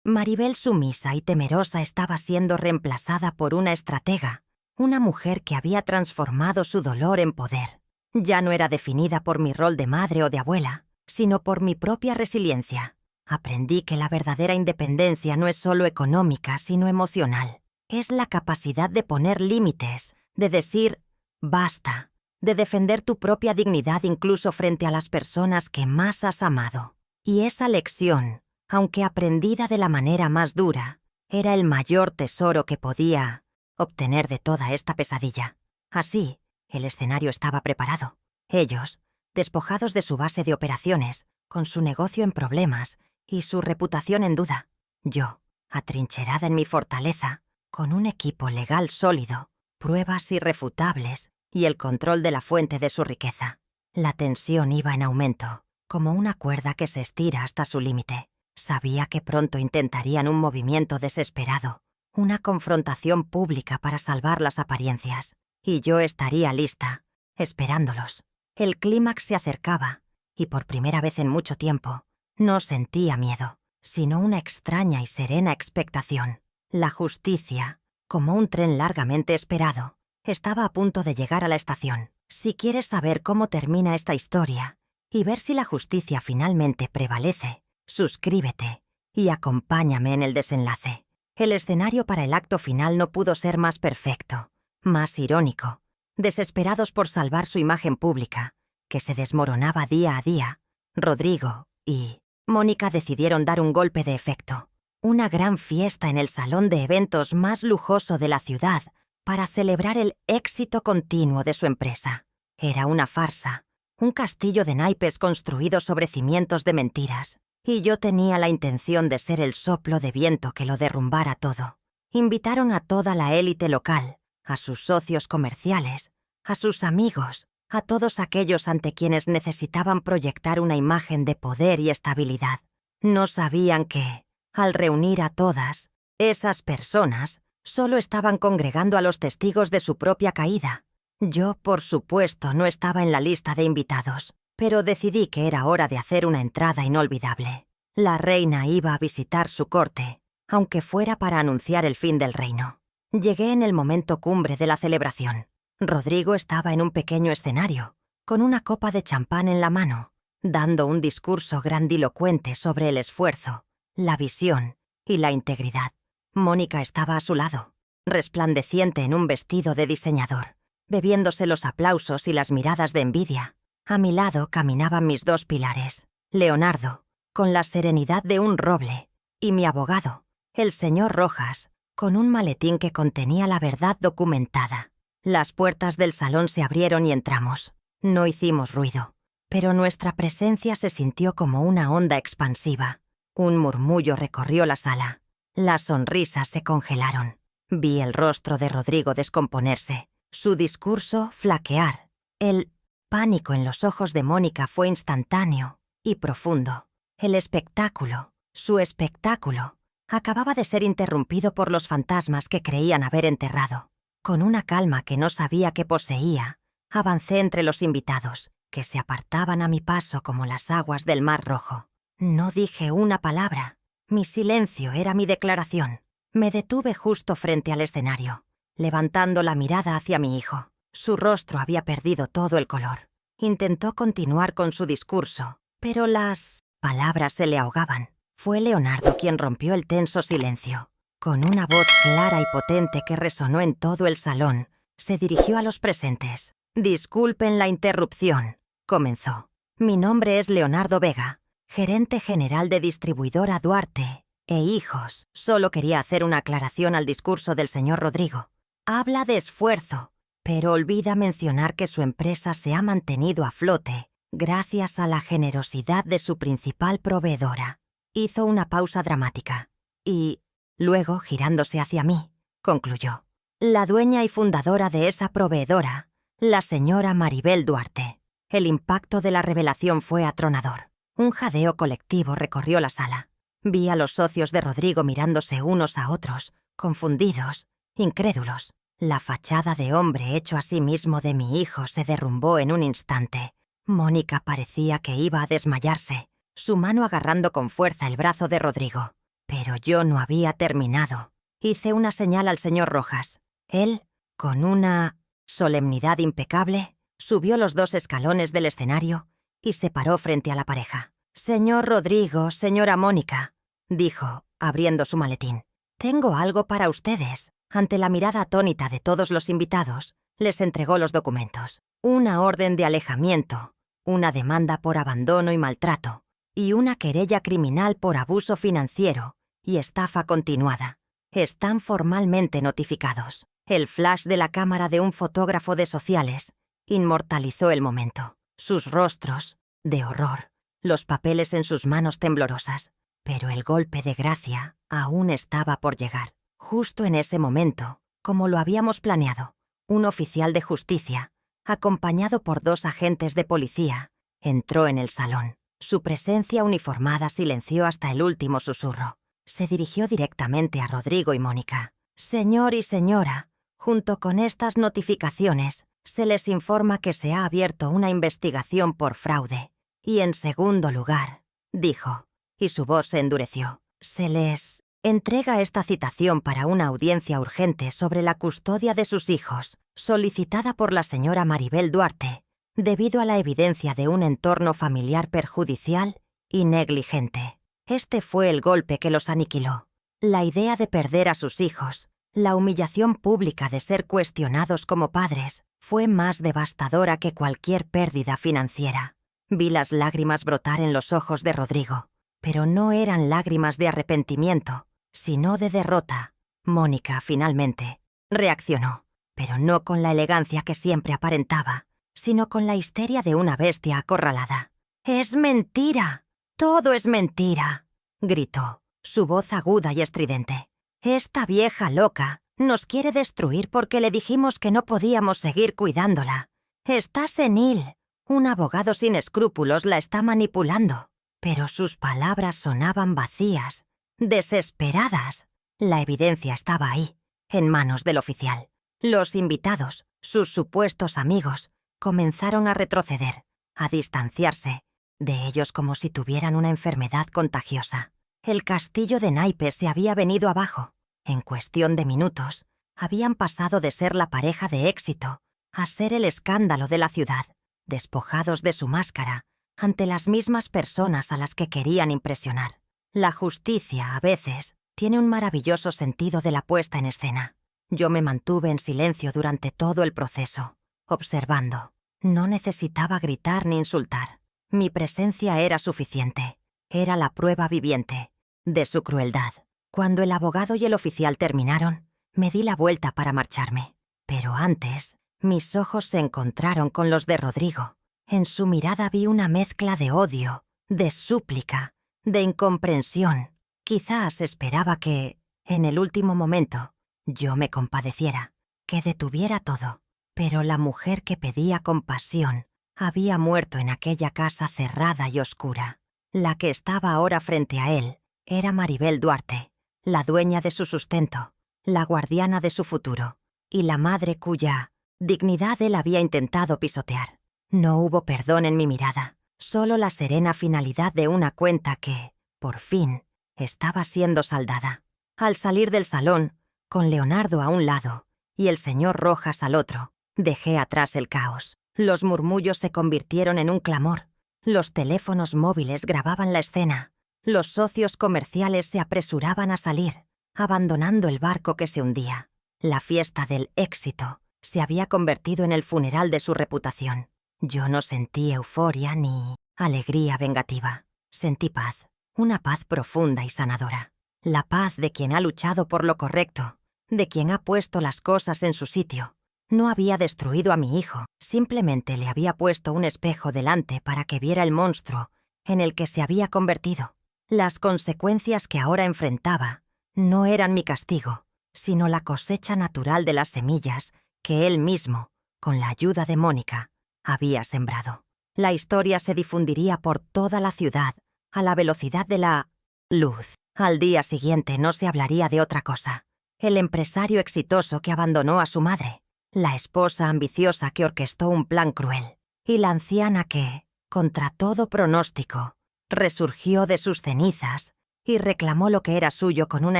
[SPEAKER 1] Maribel, sumisa y temerosa, estaba siendo reemplazada por una estratega, una mujer que había transformado su dolor en poder. Ya no era definida por mi rol de madre o de abuela, sino por mi propia resiliencia. Aprendí que la verdadera independencia no es solo económica, sino emocional. Es la capacidad de poner límites, de decir «basta», de defender tu propia dignidad incluso frente a las personas que más has amado. Y esa lección, aunque aprendida de la manera más dura, era el mayor tesoro que podía obtener de toda esta pesadilla. Así, el escenario estaba preparado. Ellos, despojados de su base de operaciones, con su negocio en problemas y su reputación en duda. Yo, atrincherada en mi fortaleza, con un equipo legal sólido, pruebas irrefutables y el control de la fuente de su riqueza. La tensión iba en aumento, como una cuerda que se estira hasta su límite. Sabía que pronto intentarían un movimiento desesperado, una confrontación pública para salvar las apariencias, y yo estaría lista, esperándolos. El clímax se acercaba, y por primera vez en mucho tiempo, no sentía miedo, sino una extraña y serena expectación. La justicia, como un tren largamente esperado, estaba a punto de llegar a la estación. Si quieres saber cómo termina esta historia y ver si la justicia finalmente prevalece, suscríbete y acompáñame en el desenlace. El escenario para el acto final no pudo ser más perfecto, más irónico. Desesperados por salvar su imagen pública, que se desmoronaba día a día, Rodrigo y Mónica decidieron dar un golpe de efecto. Una gran fiesta en el salón de eventos más lujoso de la ciudad para celebrar el éxito continuo de su empresa. Era una farsa, un castillo de naipes construido sobre cimientos de mentiras, y yo tenía la intención de ser el soplo de viento que lo derrumbara todo. Invitaron a toda la élite local, a sus socios comerciales, a sus amigos, a todos aquellos ante quienes necesitaban proyectar una imagen de poder y estabilidad. No sabían que, al reunir a todas, esas personas solo estaban congregando a los testigos de su propia caída. Yo, por supuesto, no estaba en la lista de invitados, pero decidí que era hora de hacer una entrada inolvidable. La reina iba a visitar su corte, aunque fuera para anunciar el fin del reino. Llegué en el momento cumbre de la celebración. Rodrigo estaba en un pequeño escenario, con una copa de champán en la mano, dando un discurso grandilocuente sobre el esfuerzo, la visión y la integridad. Mónica estaba a su lado, resplandeciente en un vestido de diseñador, bebiéndose los aplausos y las miradas de envidia. A mi lado caminaban mis dos pilares, Leonardo, con la serenidad de un roble, y mi abogado, el señor Rojas, con un maletín que contenía la verdad documentada. Las puertas del salón se abrieron y entramos. No hicimos ruido, pero nuestra presencia se sintió como una onda expansiva. Un murmullo recorrió la sala. Las sonrisas se congelaron. Vi el rostro de Rodrigo descomponerse, su discurso flaquear. El pánico en los ojos de Mónica fue instantáneo y profundo. El espectáculo, su espectáculo, acababa de ser interrumpido por los fantasmas que creían haber enterrado. Con una calma que no sabía que poseía, avancé entre los invitados, que se apartaban a mi paso como las aguas del Mar Rojo. No dije una palabra. Mi silencio era mi declaración. Me detuve justo frente al escenario, levantando la mirada hacia mi hijo. Su rostro había perdido todo el color. Intentó continuar con su discurso, pero las palabras se le ahogaban. Fue Leonardo quien rompió el tenso silencio. Con una voz clara y potente que resonó en todo el salón, se dirigió a los presentes. «Disculpen la interrupción», comenzó. «Mi nombre es Leonardo Vega, gerente general de distribuidora Duarte e Hijos. Solo quería hacer una aclaración al discurso del señor Rodrigo. Habla de esfuerzo, pero olvida mencionar que su empresa se ha mantenido a flote gracias a la generosidad de su principal proveedora». Hizo una pausa dramática y, luego, girándose hacia mí, concluyó. «La dueña y fundadora de esa proveedora, la señora Maribel Duarte». El impacto de la revelación fue atronador. Un jadeo colectivo recorrió la sala. Vi a los socios de Rodrigo mirándose unos a otros, confundidos, incrédulos. La fachada de hombre hecho a sí mismo de mi hijo se derrumbó en un instante. Mónica parecía que iba a desmayarse, su mano agarrando con fuerza el brazo de Rodrigo. Pero yo no había terminado. Hice una señal al señor Rojas. Él, con una solemnidad impecable, subió los 2 escalones del escenario y se paró frente a la pareja. «Señor Rodrigo, señora Mónica», dijo, abriendo su maletín. «Tengo algo para ustedes». Ante la mirada atónita de todos los invitados, les entregó los documentos. Una orden de alejamiento, una demanda por abandono y maltrato, y una querella criminal por abuso financiero y estafa continuada. Están formalmente notificados. El flash de la cámara de un fotógrafo de sociales inmortalizó el momento. sus rostros de horror, los papeles en sus manos temblorosas. Pero el golpe de gracia aún estaba por llegar. Justo en ese momento, como lo habíamos planeado, un oficial de justicia, acompañado por 2 agentes de policía, entró en el salón. Su presencia uniformada silenció hasta el último susurro. Se dirigió directamente a Rodrigo y Mónica. «Señor y señora, junto con estas notificaciones, se les informa que se ha abierto una investigación por fraude. Y en segundo lugar», dijo, y su voz se endureció, «se les entrega esta citación para una audiencia urgente sobre la custodia de sus hijos, solicitada por la señora Maribel Duarte, debido a la evidencia de un entorno familiar perjudicial y negligente. Este fue el golpe que los aniquiló. La idea de perder a sus hijos, la humillación pública de ser cuestionados como padres, fue más devastadora que cualquier pérdida financiera». Vi las lágrimas brotar en los ojos de Rodrigo, pero no eran lágrimas de arrepentimiento, sino de derrota. Mónica, finalmente, reaccionó, pero no con la elegancia que siempre aparentaba, sino con la histeria de una bestia acorralada. «¡Es mentira! ¡Todo es mentira!», gritó, su voz aguda y estridente. «Esta vieja loca nos quiere destruir porque le dijimos que no podíamos seguir cuidándola. Está senil. Un abogado sin escrúpulos la está manipulando». Pero sus palabras sonaban vacías, desesperadas. La evidencia estaba ahí, en manos del oficial. Los invitados, sus supuestos amigos, comenzaron a retroceder, a distanciarse de ellos como si tuvieran una enfermedad contagiosa. El castillo de naipes se había venido abajo. En cuestión de minutos, habían pasado de ser la pareja de éxito a ser el escándalo de la ciudad, despojados de su máscara ante las mismas personas a las que querían impresionar. La justicia, a veces, tiene un maravilloso sentido de la puesta en escena. Yo me mantuve en silencio durante todo el proceso, observando. No necesitaba gritar ni insultar. Mi presencia era suficiente. Era la prueba viviente de su crueldad. Cuando el abogado y el oficial terminaron, me di la vuelta para marcharme. Pero antes, mis ojos se encontraron con los de Rodrigo. En su mirada vi una mezcla de odio, de súplica, de incomprensión. Quizás esperaba que, en el último momento, yo me compadeciera, que detuviera todo. Pero la mujer que pedía compasión había muerto en aquella casa cerrada y oscura. La que estaba ahora frente a él era Maribel Duarte, la dueña de su sustento, la guardiana de su futuro, y la madre cuya dignidad él había intentado pisotear. No hubo perdón en mi mirada, solo la serena finalidad de una cuenta que, por fin, estaba siendo saldada. Al salir del salón, con Leonardo a un lado y el señor Rojas al otro, dejé atrás el caos. Los murmullos se convirtieron en un clamor. Los teléfonos móviles grababan la escena. Los socios comerciales se apresuraban a salir, abandonando el barco que se hundía. La fiesta del éxito se había convertido en el funeral de su reputación. Yo no sentí euforia ni alegría vengativa. Sentí paz, una paz profunda y sanadora. La paz de quien ha luchado por lo correcto, de quien ha puesto las cosas en su sitio. No había destruido a mi hijo, simplemente le había puesto un espejo delante para que viera el monstruo en el que se había convertido. Las consecuencias que ahora enfrentaba no eran mi castigo, sino la cosecha natural de las semillas que él mismo, con la ayuda de Mónica, había sembrado. La historia se difundiría por toda la ciudad a la velocidad de la luz. Al día siguiente no se hablaría de otra cosa. El empresario exitoso que abandonó a su madre, la esposa ambiciosa que orquestó un plan cruel, y la anciana que, contra todo pronóstico, resurgió de sus cenizas y reclamó lo que era suyo con una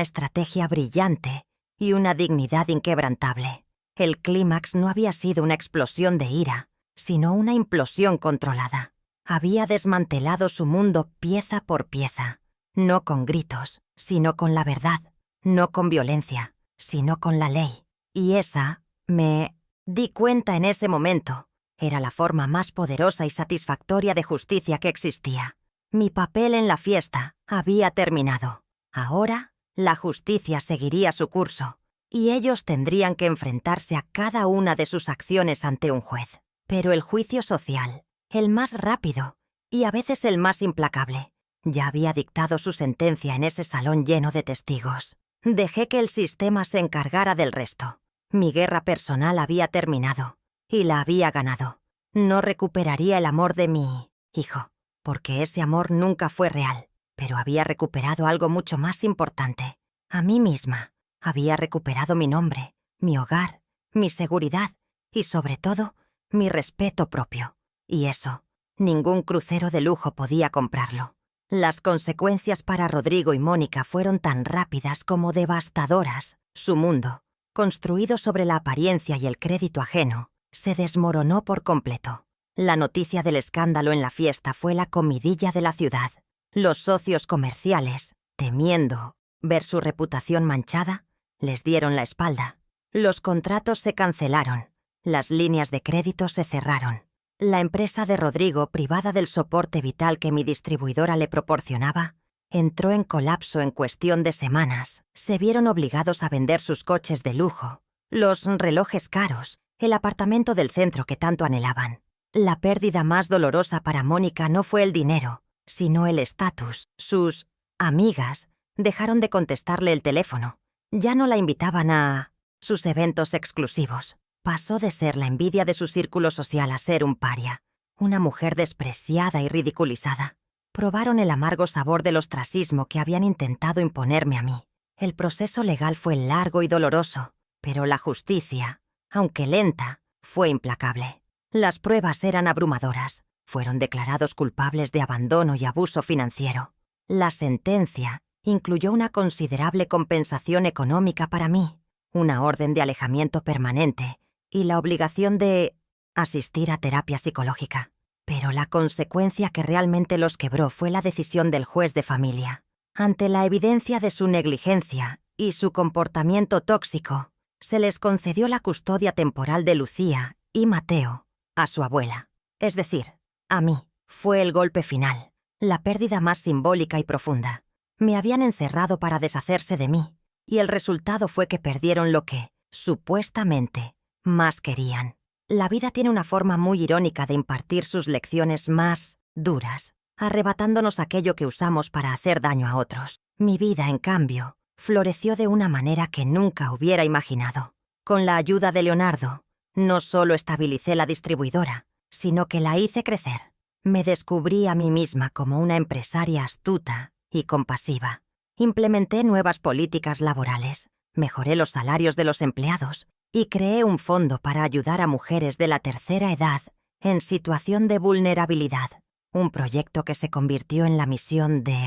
[SPEAKER 1] estrategia brillante y una dignidad inquebrantable. El clímax no había sido una explosión de ira, sino una implosión controlada. Había desmantelado su mundo pieza por pieza, no con gritos, sino con la verdad, no con violencia, sino con la ley. Y esa, me di cuenta en ese momento, era la forma más poderosa y satisfactoria de justicia que existía. Mi papel en la fiesta había terminado. Ahora, la justicia seguiría su curso, y ellos tendrían que enfrentarse a cada una de sus acciones ante un juez. Pero el juicio social el más rápido y a veces el más implacable. Ya había dictado su sentencia en ese salón lleno de testigos. Dejé que el sistema se encargara del resto. Mi guerra personal había terminado y la había ganado. No recuperaría el amor de mi hijo, porque ese amor nunca fue real, pero había recuperado algo mucho más importante. A mí misma. Había recuperado mi nombre, mi hogar, mi seguridad y, sobre todo, mi respeto propio. Y eso, ningún crucero de lujo podía comprarlo. Las consecuencias para Rodrigo y Mónica fueron tan rápidas como devastadoras. Su mundo, construido sobre la apariencia y el crédito ajeno, se desmoronó por completo. La noticia del escándalo en la fiesta fue la comidilla de la ciudad. Los socios comerciales, temiendo ver su reputación manchada, les dieron la espalda. Los contratos se cancelaron. Las líneas de crédito se cerraron. La empresa de Rodrigo, privada del soporte vital que mi distribuidora le proporcionaba, entró en colapso en cuestión de semanas. Se vieron obligados a vender sus coches de lujo, los relojes caros, el apartamento del centro que tanto anhelaban. La pérdida más dolorosa para Mónica no fue el dinero, sino el estatus. Sus amigas dejaron de contestarle el teléfono. Ya no la invitaban a sus eventos exclusivos. Pasó de ser la envidia de su círculo social a ser un paria, una mujer despreciada y ridiculizada. Probaron el amargo sabor del ostracismo que habían intentado imponerme a mí. El proceso legal fue largo y doloroso, pero la justicia, aunque lenta, fue implacable. Las pruebas eran abrumadoras. Fueron declarados culpables de abandono y abuso financiero. La sentencia incluyó una considerable compensación económica para mí, una orden de alejamiento permanente y la obligación de asistir a terapia psicológica. Pero la consecuencia que realmente los quebró fue la decisión del juez de familia. Ante la evidencia de su negligencia y su comportamiento tóxico, se les concedió la custodia temporal de Lucía y Mateo a su abuela. Es decir, a mí. Fue el golpe final, la pérdida más simbólica y profunda. Me habían encerrado para deshacerse de mí, y el resultado fue que perdieron lo que, supuestamente, más querían. La vida tiene una forma muy irónica de impartir sus lecciones más duras, arrebatándonos aquello que usamos para hacer daño a otros. Mi vida, en cambio, floreció de una manera que nunca hubiera imaginado. Con la ayuda de Leonardo, no solo estabilicé la distribuidora, sino que la hice crecer. Me descubrí a mí misma como una empresaria astuta y compasiva. Implementé nuevas políticas laborales, mejoré los salarios de los empleados y creé un fondo para ayudar a mujeres de la tercera edad en situación de vulnerabilidad. Un proyecto que se convirtió en la misión de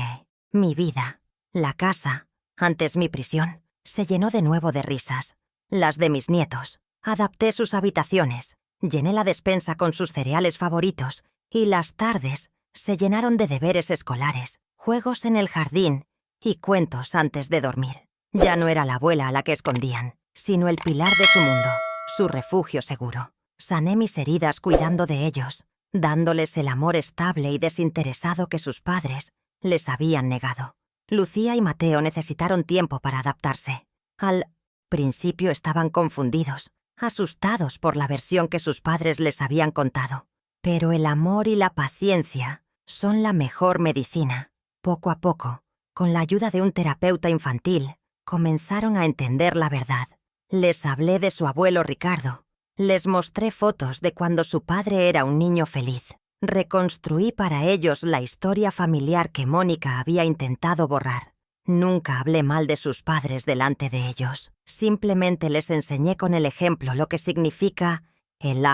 [SPEAKER 1] mi vida. La casa, antes mi prisión, se llenó de nuevo de risas. Las de mis nietos. Adapté sus habitaciones, llené la despensa con sus cereales favoritos y las tardes se llenaron de deberes escolares, juegos en el jardín y cuentos antes de dormir. Ya no era la abuela a la que escondían, sino el pilar de su mundo, su refugio seguro. Sané mis heridas cuidando de ellos, dándoles el amor estable y desinteresado que sus padres les habían negado. Lucía y Mateo necesitaron tiempo para adaptarse. Al principio estaban confundidos, asustados por la versión que sus padres les habían contado. Pero el amor y la paciencia son la mejor medicina. Poco a poco, con la ayuda de un terapeuta infantil, comenzaron a entender la verdad. Les hablé de su abuelo Ricardo. Les mostré fotos de cuando su padre era un niño feliz. Reconstruí para ellos la historia familiar que Mónica había intentado borrar. Nunca hablé mal de sus padres delante de ellos. Simplemente les enseñé con el ejemplo lo que significa el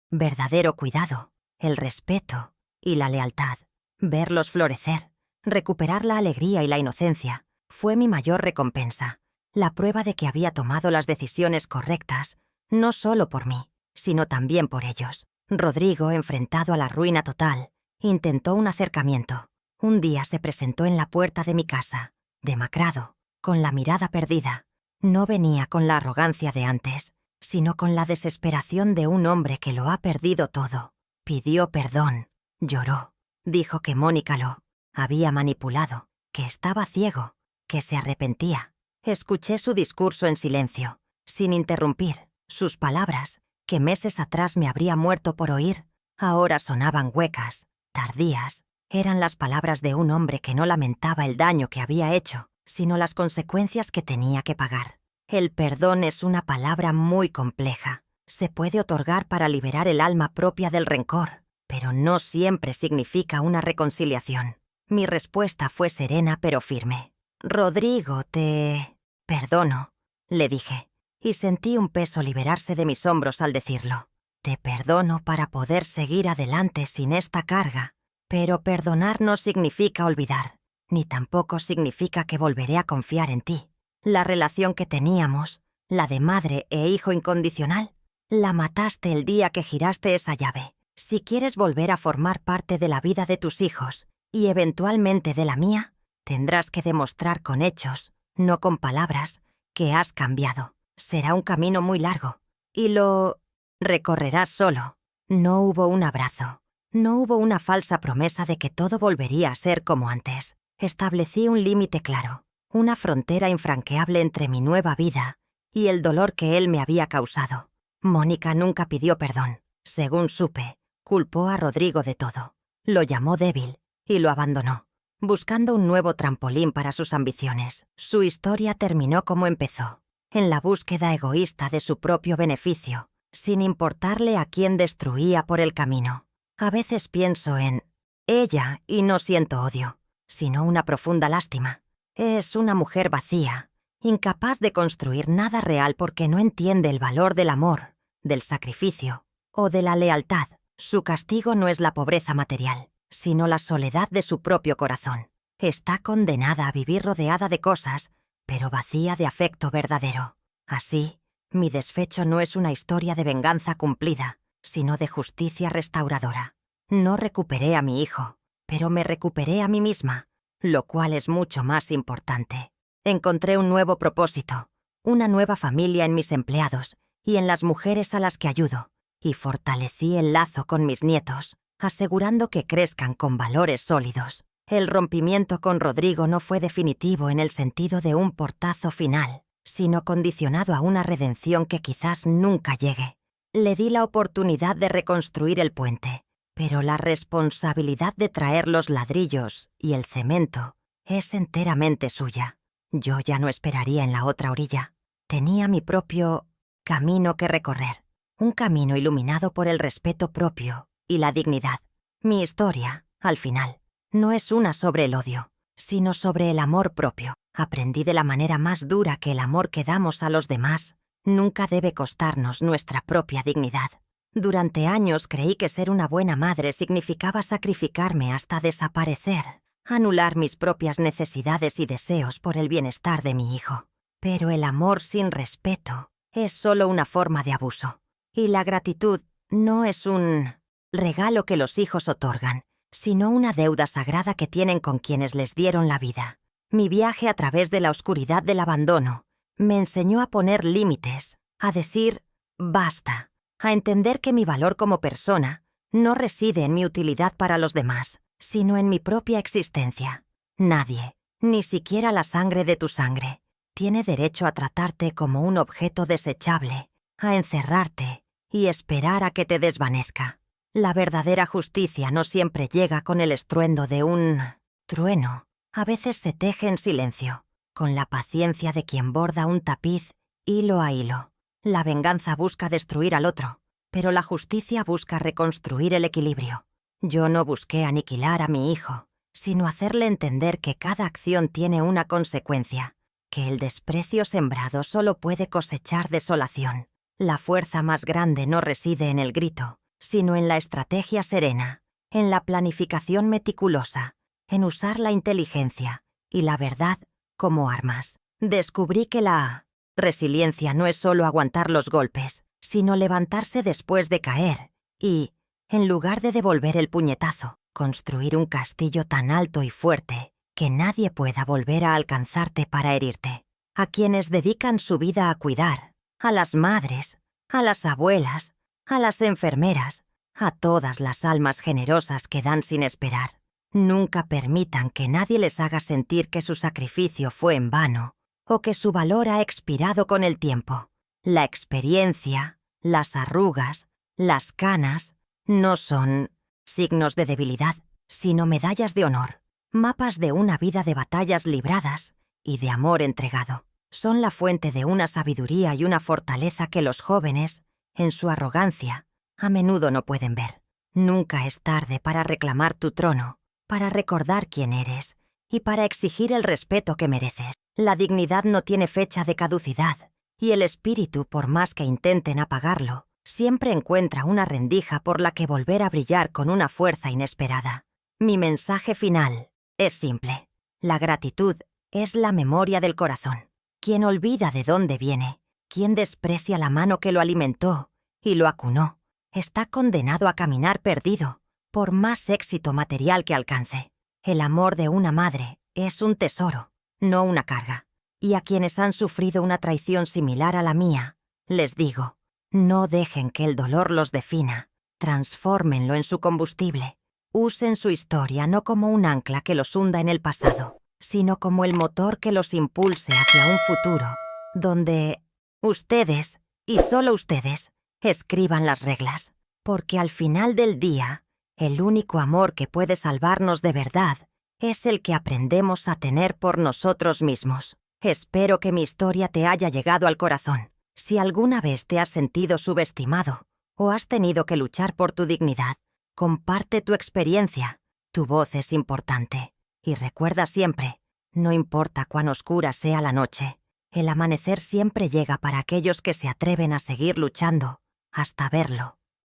[SPEAKER 1] verdadero cuidado, el respeto y la lealtad. Verlos florecer, recuperar la alegría y la inocencia, fue mi mayor recompensa. La prueba de que había tomado las decisiones correctas, no solo por mí, sino también por ellos. Rodrigo, enfrentado a la ruina total, intentó un acercamiento. Un día se presentó en la puerta de mi casa, demacrado, con la mirada perdida. No venía con la arrogancia de antes, sino con la desesperación de un hombre que lo ha perdido todo. Pidió perdón, lloró, dijo que Mónica lo había manipulado, que estaba ciego, que se arrepentía. Escuché su discurso en silencio, sin interrumpir. Sus palabras, que meses atrás me habría muerto por oír, Ahora sonaban huecas, tardías. Eran las palabras de un hombre que no lamentaba el daño que había hecho, sino las consecuencias que tenía que pagar. El perdón es una palabra muy compleja. Se puede otorgar para liberar el alma propia del rencor, pero no siempre significa una reconciliación. Mi respuesta fue serena pero firme. «Rodrigo, te perdono», le dije, y sentí un peso liberarse de mis hombros al decirlo. «Te perdono para poder seguir adelante sin esta carga». Pero perdonar no significa olvidar, ni tampoco significa que volveré a confiar en ti. La relación que teníamos, la de madre e hijo incondicional, la mataste el día que giraste esa llave. Si quieres volver a formar parte de la vida de tus hijos y eventualmente de la mía, tendrás que demostrar con hechos, no con palabras, que has cambiado. Será un camino muy largo y lo recorrerás solo. No hubo un abrazo. No hubo una falsa promesa de que todo volvería a ser como antes. Establecí un límite claro, una frontera infranqueable entre mi nueva vida y el dolor que él me había causado. Mónica nunca pidió perdón. Según supe, culpó a Rodrigo de todo. Lo llamó débil y lo abandonó, buscando un nuevo trampolín para sus ambiciones. Su historia terminó como empezó, en la búsqueda egoísta de su propio beneficio, sin importarle a quién destruía por el camino. A veces pienso en ella y no siento odio, sino una profunda lástima. Es una mujer vacía, incapaz de construir nada real porque no entiende el valor del amor, del sacrificio o de la lealtad. Su castigo no es la pobreza material, sino la soledad de su propio corazón. Está condenada a vivir rodeada de cosas, pero vacía de afecto verdadero. Así, mi desfecho no es una historia de venganza cumplida, sino de justicia restauradora. No recuperé a mi hijo, pero me recuperé a mí misma, lo cual es mucho más importante. Encontré un nuevo propósito, una nueva familia en mis empleados y en las mujeres a las que ayudo, y fortalecí el lazo con mis nietos, asegurando que crezcan con valores sólidos. El rompimiento con Rodrigo no fue definitivo en el sentido de un portazo final, sino condicionado a una redención que quizás nunca llegue. Le di la oportunidad de reconstruir el puente, pero la responsabilidad de traer los ladrillos y el cemento es enteramente suya. Yo ya no esperaría en la otra orilla. Tenía mi propio camino que recorrer, un camino iluminado por el respeto propio y la dignidad. Mi historia, al final, no es una sobre el odio, sino sobre el amor propio. Aprendí de la manera más dura que el amor que damos a los demás nunca debe costarnos nuestra propia dignidad. Durante años creí que ser una buena madre significaba sacrificarme hasta desaparecer, anular mis propias necesidades y deseos por el bienestar de mi hijo. Pero el amor sin respeto es solo una forma de abuso. Y la gratitud no es un regalo que los hijos otorgan, sino una deuda sagrada que tienen con quienes les dieron la vida. Mi viaje a través de la oscuridad del abandono me enseñó a poner límites, a decir basta, a entender que mi valor como persona no reside en mi utilidad para los demás, sino en mi propia existencia. Nadie, ni siquiera la sangre de tu sangre, tiene derecho a tratarte como un objeto desechable, a encerrarte y esperar a que te desvanezca. La verdadera justicia no siempre llega con el estruendo de un trueno. A veces se teje en silencio, con la paciencia de quien borda un tapiz hilo a hilo. La venganza busca destruir al otro, pero la justicia busca reconstruir el equilibrio. Yo no busqué aniquilar a mi hijo, sino hacerle entender que cada acción tiene una consecuencia, que el desprecio sembrado solo puede cosechar desolación. La fuerza más grande no reside en el grito, sino en la estrategia serena, en la planificación meticulosa, en usar la inteligencia y la verdad como armas. Descubrí que la resiliencia no es solo aguantar los golpes, sino levantarse después de caer y, en lugar de devolver el puñetazo, construir un castillo tan alto y fuerte que nadie pueda volver a alcanzarte para herirte. A quienes dedican su vida a cuidar, a las madres, a las abuelas, a las enfermeras, a todas las almas generosas que dan sin esperar. Nunca permitan que nadie les haga sentir que su sacrificio fue en vano o que su valor ha expirado con el tiempo. La experiencia, las arrugas, las canas, No son signos de debilidad, sino medallas de honor, mapas de una vida de batallas libradas y de amor entregado. Son la fuente de una sabiduría y una fortaleza que los jóvenes, en su arrogancia, a menudo no pueden ver. Nunca es tarde para reclamar tu trono, para recordar quién eres y para exigir el respeto que mereces. La dignidad no tiene fecha de caducidad, y el espíritu, por más que intenten apagarlo, siempre encuentra una rendija por la que volver a brillar con una fuerza inesperada. Mi mensaje final es simple. La gratitud es la memoria del corazón. Quien olvida de dónde viene, quien desprecia la mano que lo alimentó y lo acunó, está condenado a caminar perdido, por más éxito material que alcance. El amor de una madre es un tesoro, no una carga. Y a quienes han sufrido una traición similar a la mía, les digo, no dejen que el dolor los defina, transfórmenlo en su combustible. Usen su historia no como un ancla que los hunda en el pasado, sino como el motor que los impulse hacia un futuro, donde ustedes, y solo ustedes, escriban las reglas. Porque al final del día, el único amor que puede salvarnos de verdad es el que aprendemos a tener por nosotros mismos. Espero que mi historia te haya llegado al corazón. Si alguna vez te has sentido subestimado o has tenido que luchar por tu dignidad, comparte tu experiencia. Tu voz es importante. Y recuerda siempre, no importa cuán oscura sea la noche, el amanecer siempre llega para aquellos que se atreven a seguir luchando hasta verlo